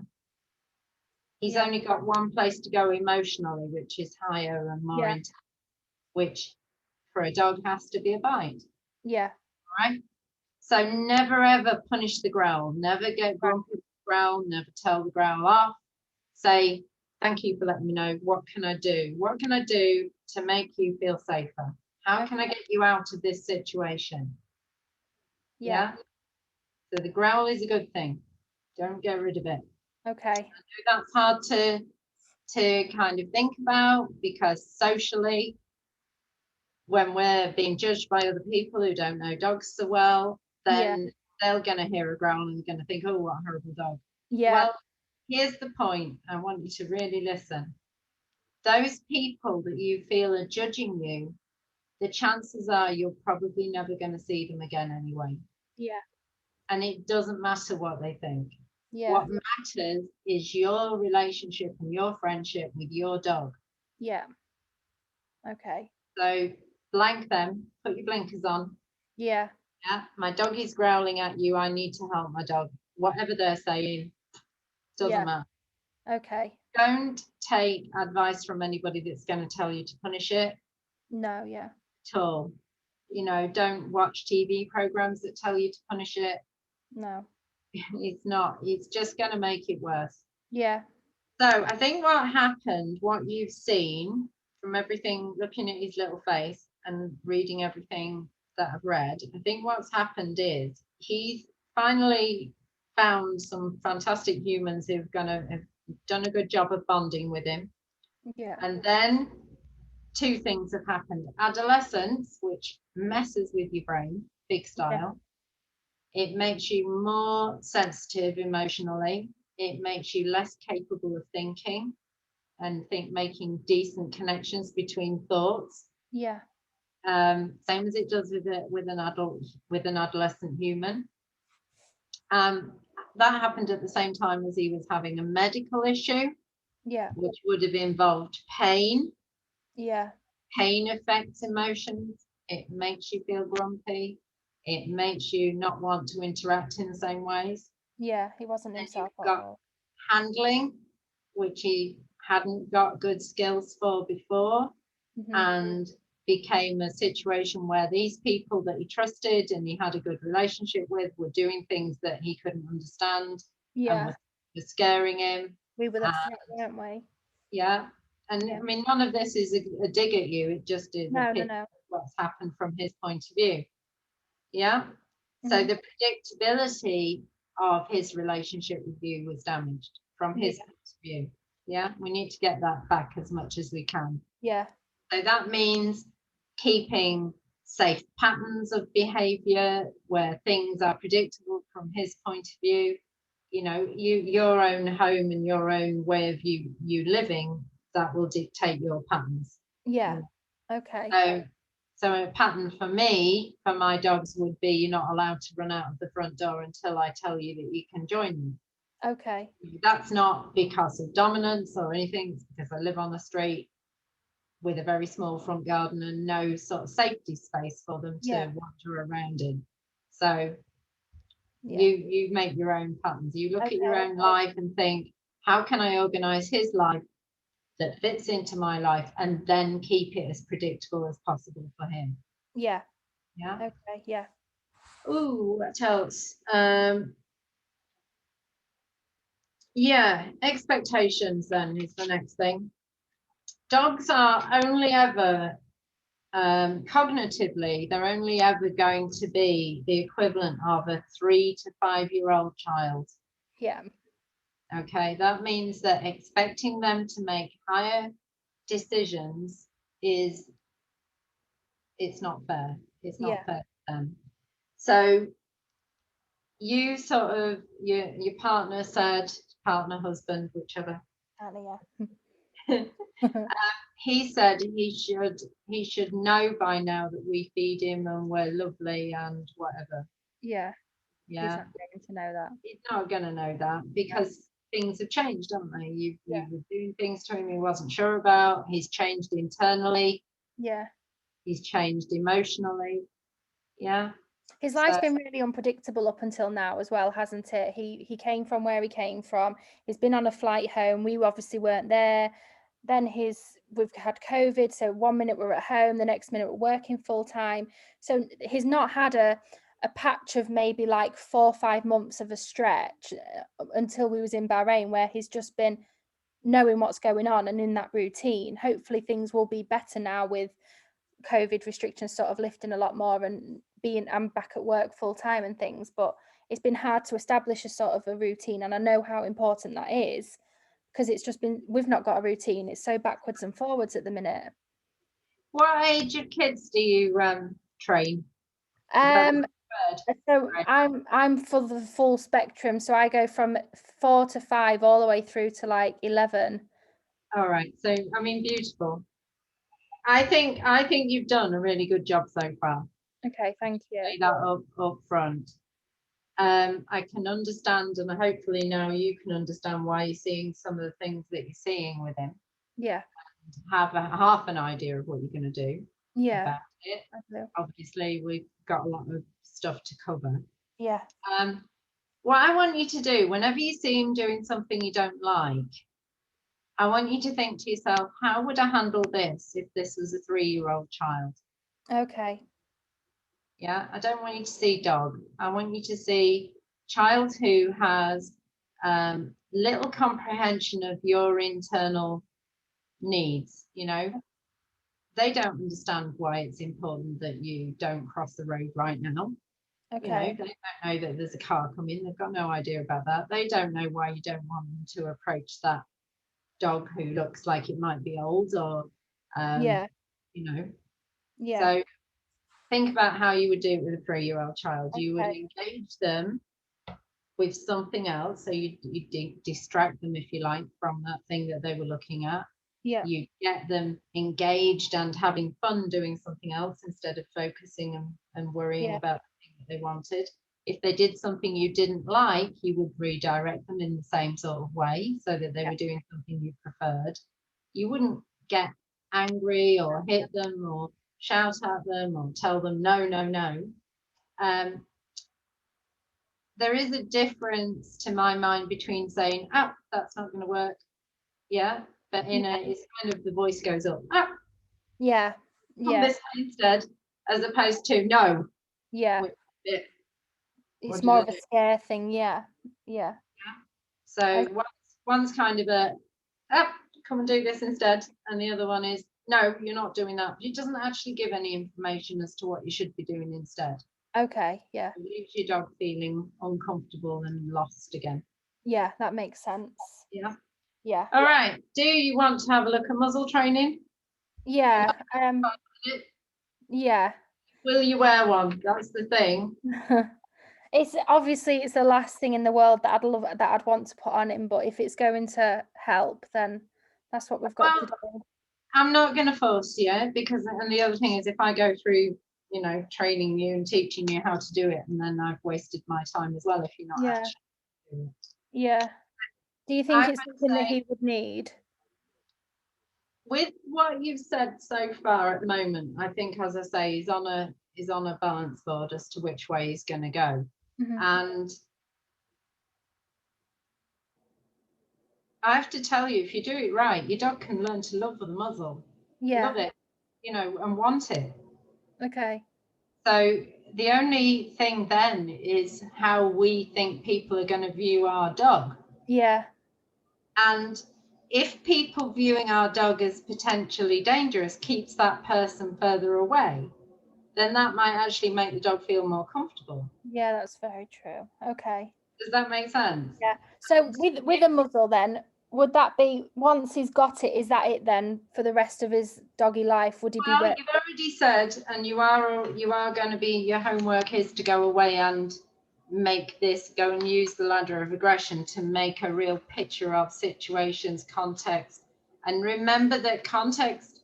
he's only got one place to go emotionally, which is higher and more intense, which for a dog has to be a bite, Yeah. right? So never ever punish the growl, never get grumpy with the growl, never tell the growl off. Say, thank you for letting me know. What can I do? What can I do to make you feel safer? How can I get you out of this situation? Yeah. So the growl is a good thing. Don't get rid of it. Okay. That's hard to kind of think about, because socially, when we're being judged by other people who don't know dogs so well, then they're going to hear a growl and going to think, oh, what a horrible dog. Yeah. Well, here's the point. I want you to really listen. Those people that you feel are judging you, the chances are you're probably never going to see them again anyway. Yeah. And it doesn't matter what they think. Yeah. What matters is your relationship and your friendship with your dog. Yeah. Okay. So blank them, put your blinkers on. Yeah. Yeah, my dog is growling at you. I need to help my dog. Whatever they're saying, doesn't matter. Okay. Don't take advice from anybody that's going to tell you to punish it No. Yeah. at all. You know, don't watch TV programs that tell you to punish it. No. It's not, it's just going to make it worse. Yeah. So I think what happened, what you've seen from everything, looking at his little face and reading everything that I've read, I think what's happened is he's finally found some fantastic humans who've have done a good job of bonding with him. Yeah. And then two things have happened. Adolescence, which messes with your brain, big style. It makes you more sensitive emotionally. It makes you less capable of thinking and making decent connections between thoughts. Yeah. Same as it does with an adolescent human. That happened at the same time as he was having a medical issue. Yeah. Which would have involved pain. Yeah. Pain affects emotions. It makes you feel grumpy. It makes you not want to interact in the same ways. Yeah. He wasn't And himself you've at got all. handling, which he hadn't got good skills for before, and became a situation where these people that he trusted and he had a good relationship with were doing things that he couldn't understand and were scaring him. We were the threat, weren't we? Yeah. And I mean, none of this is a dig at you. It just is No. what's happened from his point of view. Yeah. So the predictability of his relationship with you was damaged from his point of view. Yeah. We need to get that back as much as we can. Yeah. So that means keeping safe patterns of behavior where things are predictable from his point of view. You know, your own home and your own way of you living, that will dictate your patterns. Yeah. Okay. So a pattern for me, for my dogs, would be you're not allowed to run out of the front door until I tell you that you can join me. Okay. That's not because of dominance or anything. It's because I live on the street with a very small front garden and no sort of safety space for them to wander around in. So you make your own patterns. You look at your own life and think, how can I organize his life that fits into my life and then keep it as predictable as possible for him? Yeah. Okay. Yeah. Ooh, what else? Expectations then is the next thing. Dogs are only ever cognitively, they're only ever going to be the equivalent of a 3 to 5 year old child. Yeah. Okay, that means that expecting them to make higher decisions it's not fair. It's not fair for them. So you sort of, your partner said, husband, whichever. He said he should know by now that we feed him and we're lovely and whatever. Yeah. Yeah. He's not going to know that. He's not going to know that because things have changed, haven't they? You were doing things to him he wasn't sure about. He's changed internally. Yeah. He's changed emotionally. Yeah. His life's been really unpredictable up until now as well, hasn't it? He came from where he came from. He's been on a flight home. We obviously weren't there. then we've had COVID, so 1 minute we're at home, the next minute we're working full time. So he's not had a patch of maybe like 4 or 5 months of a stretch until we was in Bahrain, where he's just been knowing what's going on and in that routine. Hopefully things will be better now with COVID restrictions sort of lifting a lot more, and I'm back at work full time and things, but it's been hard to establish a sort of a routine, and I know how important that is, because it's just been, we've not got a routine. It's so backwards and forwards at the minute. What age of kids do you train? Is that the third? So Right. I'm for the full spectrum, so I go from 4 to 5 all the way through to like 11. All right. So I mean, beautiful. I think you've done a really good job so far. Okay, thank Say you. that up front. I can understand, and hopefully now you can understand why you're seeing some of the things that you're seeing with him. Yeah, Have half an idea of what you're going to do yeah, about it. I do. Obviously, we've got a lot of stuff to cover. Yeah, What I want you to do, whenever you see him doing something you don't like, I want you to think to yourself, how would I handle this if this was a 3-year-old child? okay. Yeah, I don't want you to see dog. I want you to see child who has little comprehension of your internal needs. They don't understand why it's important that you don't cross the road right now. Okay. They don't know that there's a car coming. They've got no idea about that. They don't know why you don't want them to approach that dog who looks like it might be old, or Yeah, yeah, so think about how you would do it with a 3-year-old child. You would okay. engage them with something else, so you distract them, if you like, from that thing that they were looking at. Yeah, You get them engaged and having fun doing something else instead of focusing and worrying yeah, about the thing that they wanted. If they did something you didn't like, you would redirect them in the same sort of way so that they yeah, were doing something you preferred. You wouldn't get angry or hit them or shout at them or tell them no, no, no. There is a difference to my mind between saying, oh, that's not going to work. Yeah. But it's kind of, the voice goes up, oh, yeah, on yeah, this way instead, as opposed to no. yeah. What It's did more I of a do? scare thing. Yeah, yeah. So Okay. one's kind of a, oh, come and do this instead. And the other one is, no, you're not doing that. It doesn't actually give any information as to what you should be doing instead. Okay, yeah, It leaves your dog feeling uncomfortable and lost again. yeah, that makes sense. Yeah. Yeah, All right. Do you want to have a look at muzzle training? yeah, yeah. Will you wear one? That's the thing. It's obviously it's the last thing in the world that I'd want to put on him, but if it's going to help, then that's what we've got to Well, do. I'm not going to force you, because, and the other thing is, if I go through, training you and teaching you how to do it, and then I've wasted my time as well if you're not Yeah, actually doing it. yeah. Do you think I it's would something that say, he would need? with what you've said so far at the moment, I think, as I say, he's on a balance board as to which way he's going to go. Mhm. And I have to tell you, if you do it right, your dog can learn to love the muzzle, Yeah, love it, and want it. okay. So the only thing then is how we think people are going to view our dog. Yeah, And if people viewing our dog as potentially dangerous keeps that person further away, then that might actually make the dog feel more comfortable. yeah, that's very true. Okay. Does that make sense? Yeah. So with a muzzle then, would that be once he's got it, is that it then for the rest of his doggy life? Would he be Well, you've already said, and you are going to be, your homework is to go away and go and use the ladder of aggression to make a real picture of situations, context, and remember that context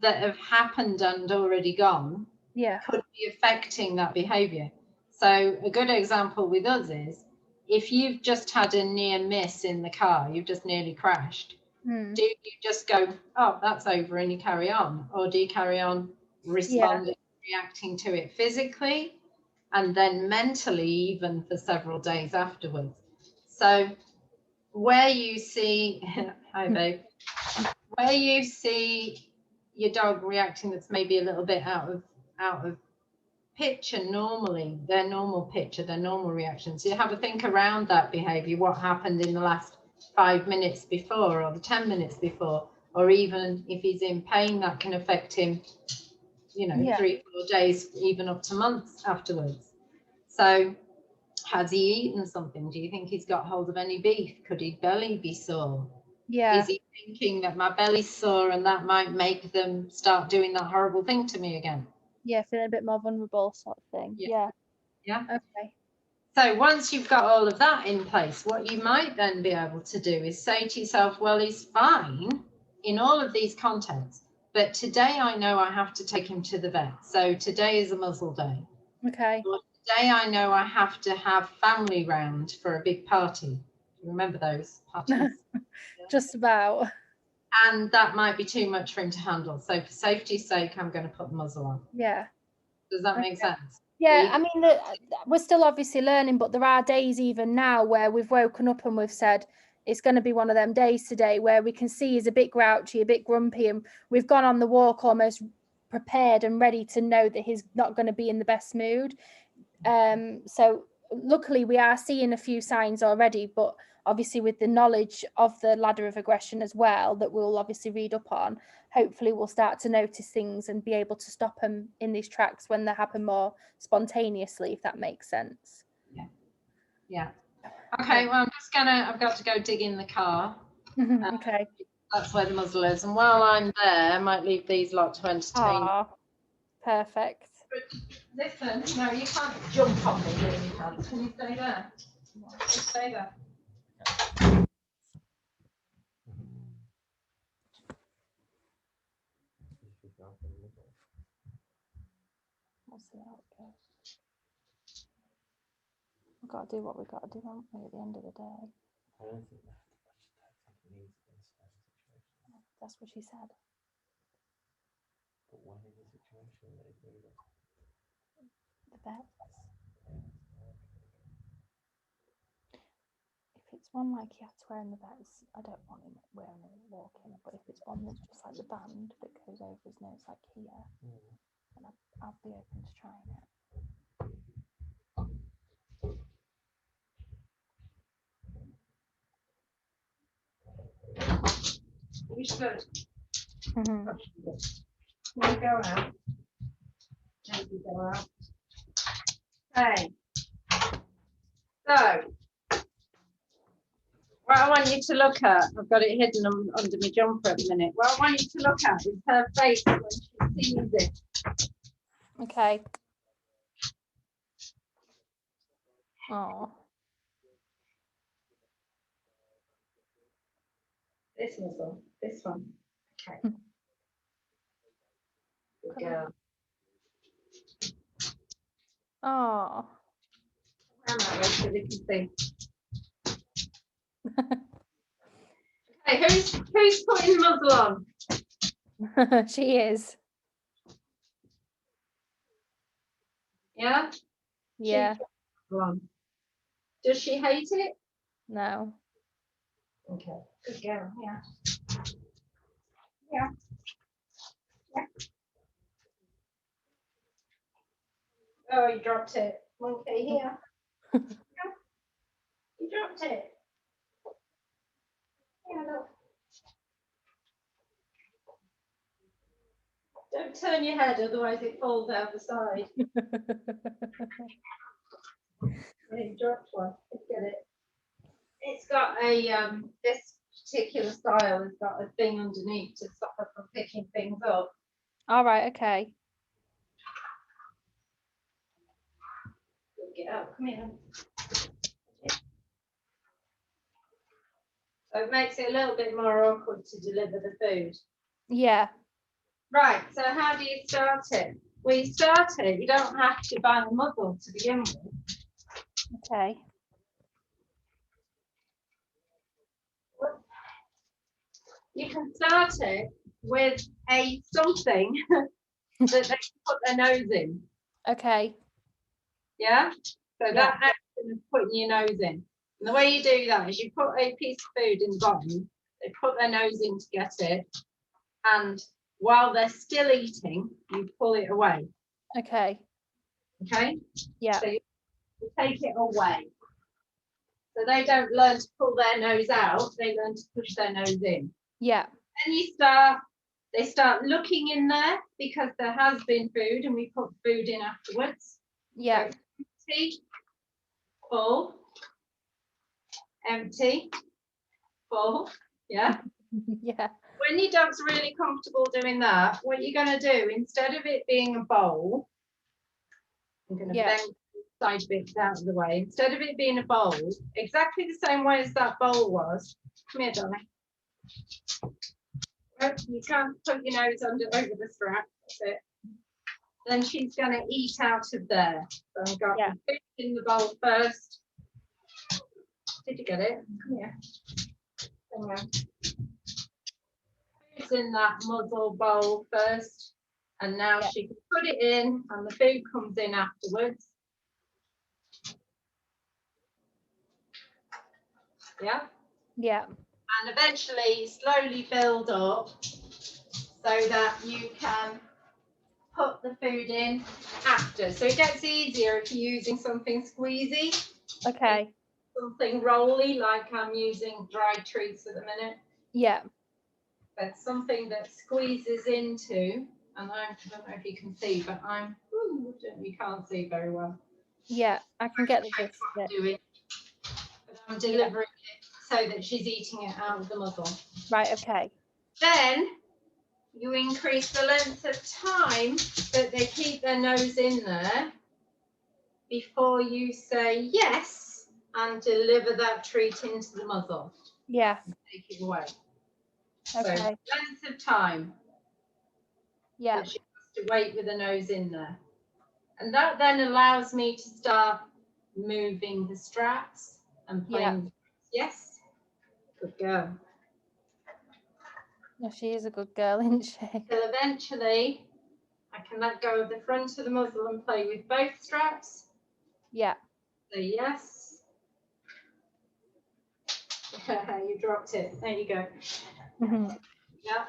that have happened and already gone yeah, could be affecting that behavior. So a good example with us is, if you've just had a near miss in the car, you've just nearly crashed, do you just go, oh, that's over, and you carry on? Or do you carry on yeah, responding, reacting to it physically, and then mentally, even for several days afterwards? So where you see, hi babe, where you see your dog reacting that's maybe a little bit out of picture normally, their normal picture, their normal reactions. You have a think around that behavior, what happened in the last 5 minutes before or the 10 minutes before, or even if he's in pain, that can affect him, you know, Yeah. 3-4 days, even up to months afterwards. So has he eaten something? Do you think he's got hold of any beef? Could his belly be sore? Yeah. Is he thinking that my belly's sore and that might make them start doing that horrible thing to me again? Yeah, feeling a bit more vulnerable sort of thing. Yeah. Yeah. Yeah. Okay. So once you've got all of that in place, what you might then be able to do is say to yourself, well, he's fine in all of these contexts, but today I know I have to take him to the vet. So today is a muzzle day. Okay. Or today I know I have to have family round for a big party. Do you remember those parties? Just about. And that might be too much for him to handle. So for safety's sake, I'm going to put the muzzle on. Yeah. Does that make sense? Yeah, I mean, we're still obviously learning, but there are days even now where we've woken up and we've said it's going to be one of them days today where we can see he's a bit grouchy, a bit grumpy, and we've gone on the walk almost prepared and ready to know that he's not going to be in the best mood. So luckily we are seeing a few signs already, but obviously with the knowledge of the ladder of aggression as well that we'll obviously read up on, hopefully we'll start to notice things and be able to stop them in these tracks when they happen more spontaneously, if that makes sense. Yeah. Okay, well, I've got to go dig in the car. Okay. That's where the muzzle is. And while I'm there, I might leave these lot to entertain. Ah, perfect. Listen, no, you can't jump on me doing your pants. Can you stay there? Just stay there. We'll see how it goes. We've got to do what we've got to do, haven't we, at the end of the day? I don't think they have to brush the tags like it needs in certain situations. That's what she said. But when in the situation they do that, The vets. If it's one like he had to wear in the vets, I don't want him wearing it walking. But if it's one that's just like the band that goes over his nose, like here, then I'll be open to trying it. You should. Mm-hmm. Can you go out? Can you go out? Okay. So, what I want you to look at, I've got it hidden under my jumper at the minute. What I want you to look at is her face when she sees it. Okay. Oh. This muzzle, this one. Okay. Good girl. Oh. I'm that way so they can see. Okay, who's putting the muzzle on? She is. Yeah? Yeah. She's putting the muzzle on. Does she hate it? No. Okay. Good girl. Yeah. Yeah. Yeah. Oh, you dropped it. Monkey here. Yeah. You dropped it. Yeah, look. Don't turn your head, otherwise it falls out the side. You dropped one. Let's get it. It's got a this particular style has got a thing underneath to stop her from picking things up. All right. Okay. Get out. Come here. So it makes it a little bit more awkward to deliver the food. Yeah. Right, so how do you start it? Well, you start it, you don't have to buy the muzzle to begin with. Okay. You can start it with a something that they can put their nose in. Okay. Yeah? So Yeah. that action of putting your nose in. And the way you do that is you put a piece of food in the bottom, They put their nose in to get it. And while they're still eating, you pull it away. Okay. Okay? Yeah. So you take it away. So they don't learn to pull their nose out, they learn to push their nose in. Yeah. Then they start looking in there because there has been food and we put food in afterwards. Yeah. So empty, full, empty, full. Yeah. Yeah. When your dog's really comfortable doing that, what you're going to do, instead of it being a bowl, I'm going to Yeah. bend the side bits out of the way. Instead of it being a bowl, exactly the same way as that bowl was. Come here, darling. Oh, you can't put your nose over the strap. That's it. Then she's going to eat out of there. So I've got Yeah. the food in the bowl first. Did you get it? Come here. There we go. Food's in that muzzle bowl first. And now Yeah. she can put it in and the food comes in afterwards. Yeah. Yeah. And eventually slowly build up so that you can put the food in after. So it gets easier if you're using something squeezy, Okay. something rolly, like I'm using dried treats at the minute. Yeah. But something that squeezes into, and I don't know if you can see, but you can't see very well. Yeah. I can get the gist of it. Doing, but I'm delivering it so that she's eating it out of the muzzle. Right. Okay. Then you increase the length of time that they keep their nose in there before you say yes and deliver that treat into the muzzle. Yeah. Take it away. Okay. So length of time Yeah. that she has to wait with the nose in there. And that then allows me to start moving the straps and playing. Yes, good girl. No, she is a good girl, isn't she? Till eventually I can let go of the front of the muzzle and play with both straps. Yeah. Say yes. You dropped it. There you go. Mm-hmm. Yeah.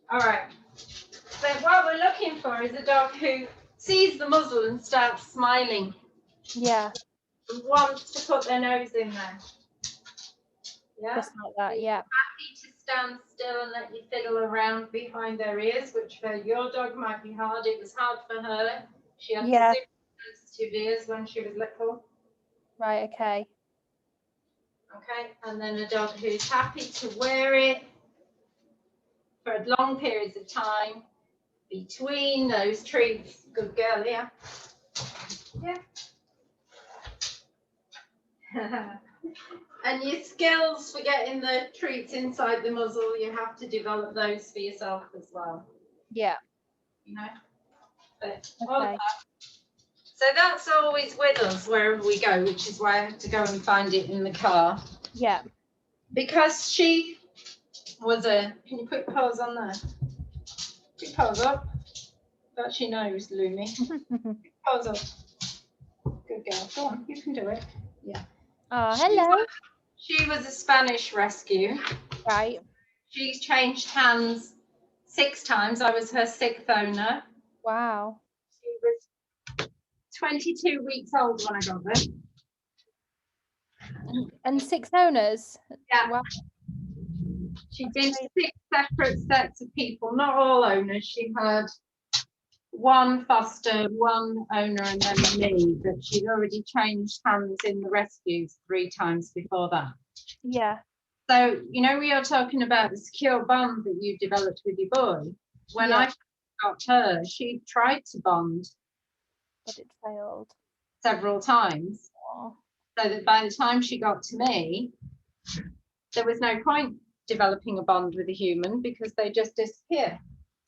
All right. So what we're looking for is a dog who sees the muzzle and starts smiling Yeah. and wants to put their nose in there. Yeah. Just like that. Yeah. Happy to stand still and let you fiddle around behind their ears, which for your dog might be hard. It was hard for her. She had Yeah. super sensitive ears when she was little. Right. Okay. Okay, and then a dog who's happy to wear it for long periods of time between those treats. Good girl, yeah. Yeah. And your skills for getting the treats inside the muzzle, you have to develop those for yourself as well. Yeah. You know. But all Okay. that. So that's always with us wherever we go, which is why I have to go and find it in the car. Yeah. Because she was can you put your paws on there? Put your paws up. That's your nose, Lumi. Paws up. Good girl. Go on, you can do it. Yeah. Oh, hello. She was a Spanish rescue. Right. She's changed hands 6 times. I was her 6th owner. Wow. She was 22 weeks old when I got her. And 6 owners. Yeah. Wow. She'd been to 6 separate sets of people, not all owners. She had 1 foster, 1 owner, and then me. But she'd already changed hands in the rescues 3 times before that. Yeah. So, you know, we are talking about the secure bond that you developed with your boy. When Yeah. I got her, she tried to bond But it failed. several times. Oh. So that by the time she got to me, there was no point developing a bond with a human because they just disappear.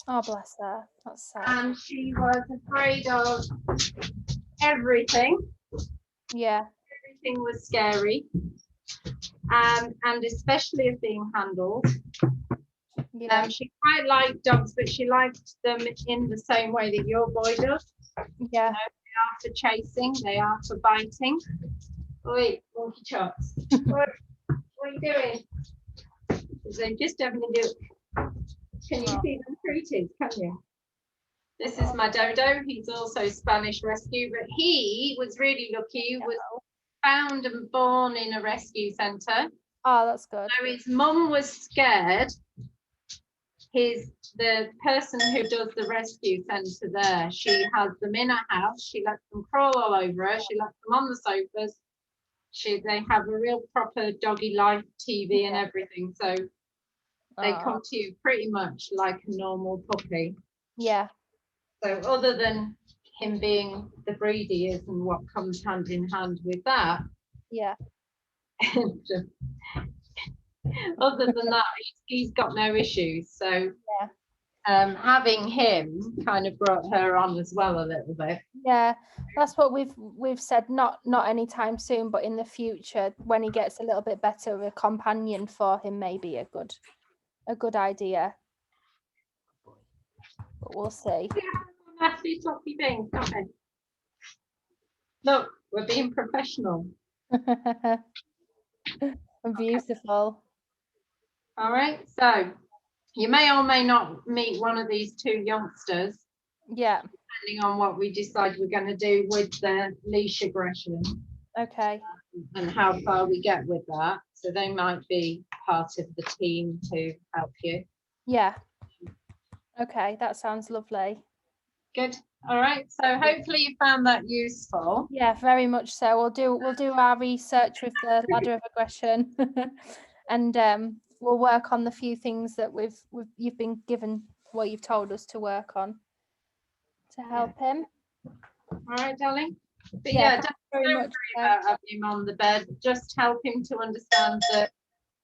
Oh, bless her. That's sad. And she was afraid of everything. Yeah. Everything was scary. And especially of being handled. Yeah. She quite liked dogs, but she liked them in the same way that your boy does. Yeah. They are for chasing, they are for biting. Oi, monkey chops. What are you doing? So just having a look. Can you see them treated? Can you? This is my Dodo. He's also Spanish rescue, but he was really lucky. He was found and born in a rescue centre. Oh, that's good. So his mum was scared. The person who does the rescue centre there, she has them in her house. She lets them crawl all over her. She lets them on the sofas. They have a real proper doggy life TV and everything. So they come to you pretty much like a normal puppy. Yeah. So other than him being the breed he is and what comes hand in hand with that, Yeah. other than that, he's got no issues. So Yeah. having him kind of brought her on as well a little bit. Yeah, that's what we've said. Not anytime soon, but in the future, when he gets a little bit better, a companion for him may be a good idea. But we'll see. Nasty sloppy things, stop it. Look, we're being professional. Beautiful. All right, so you may or may not meet one of these two youngsters. Yeah. Depending on what we decide we're going to do with the leash aggression. Okay. And how far we get with that. So they might be part of the team to help you. Yeah. Okay, that sounds lovely. Good. All right. So hopefully you found that useful. Yeah, very much so. We'll do our research with the ladder of aggression, and we'll work on the few things that you've been given, what you've told us to work on to help him. All right, darling. But Yeah, don't very worry much. about having him on the bed. Just help him to understand that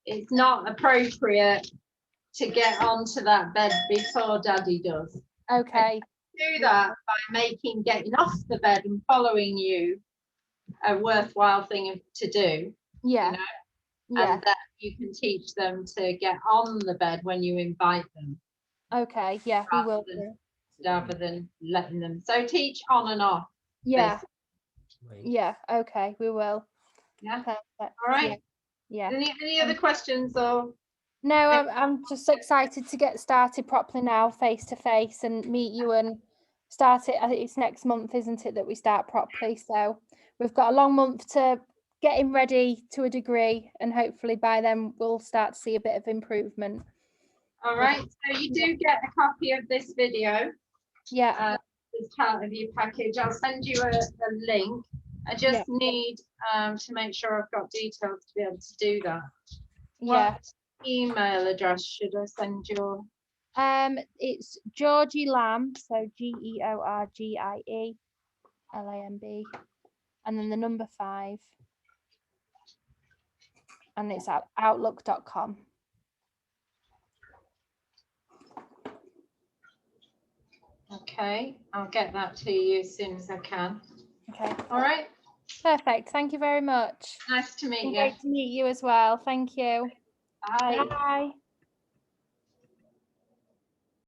it's not appropriate to get onto that bed before Daddy does. Okay. Do that by making getting off the bed and following you a worthwhile thing to do. Yeah. You know? Yeah. And that you can teach them to get on the bed when you invite them. Okay. Yeah, we will do. Rather than letting them. So teach on and off. Yeah. Basically. Yeah. Okay, we will. Yeah. Perfect. All right. Yeah. Any other questions or? No, I'm just excited to get started properly now, face to face, and meet you and start it. I think it's next month, isn't it, that we start properly? So we've got a long month to get him ready to a degree, and hopefully by then we'll start to see a bit of improvement. All right. So you do get a copy of this video. Yeah. As part of your package. I'll send you a link. I just need to make sure I've got details to be able to do that. Yeah. What email address should I send your? It's Georgie Lamb, so GeorgieLamb, and then the number 5, and it's at outlook.com. Okay, I'll get that to you as soon as I can. Okay. All right. Perfect. Thank you very much. Nice to meet you. Great to meet you as well. Thank you. Bye. Bye.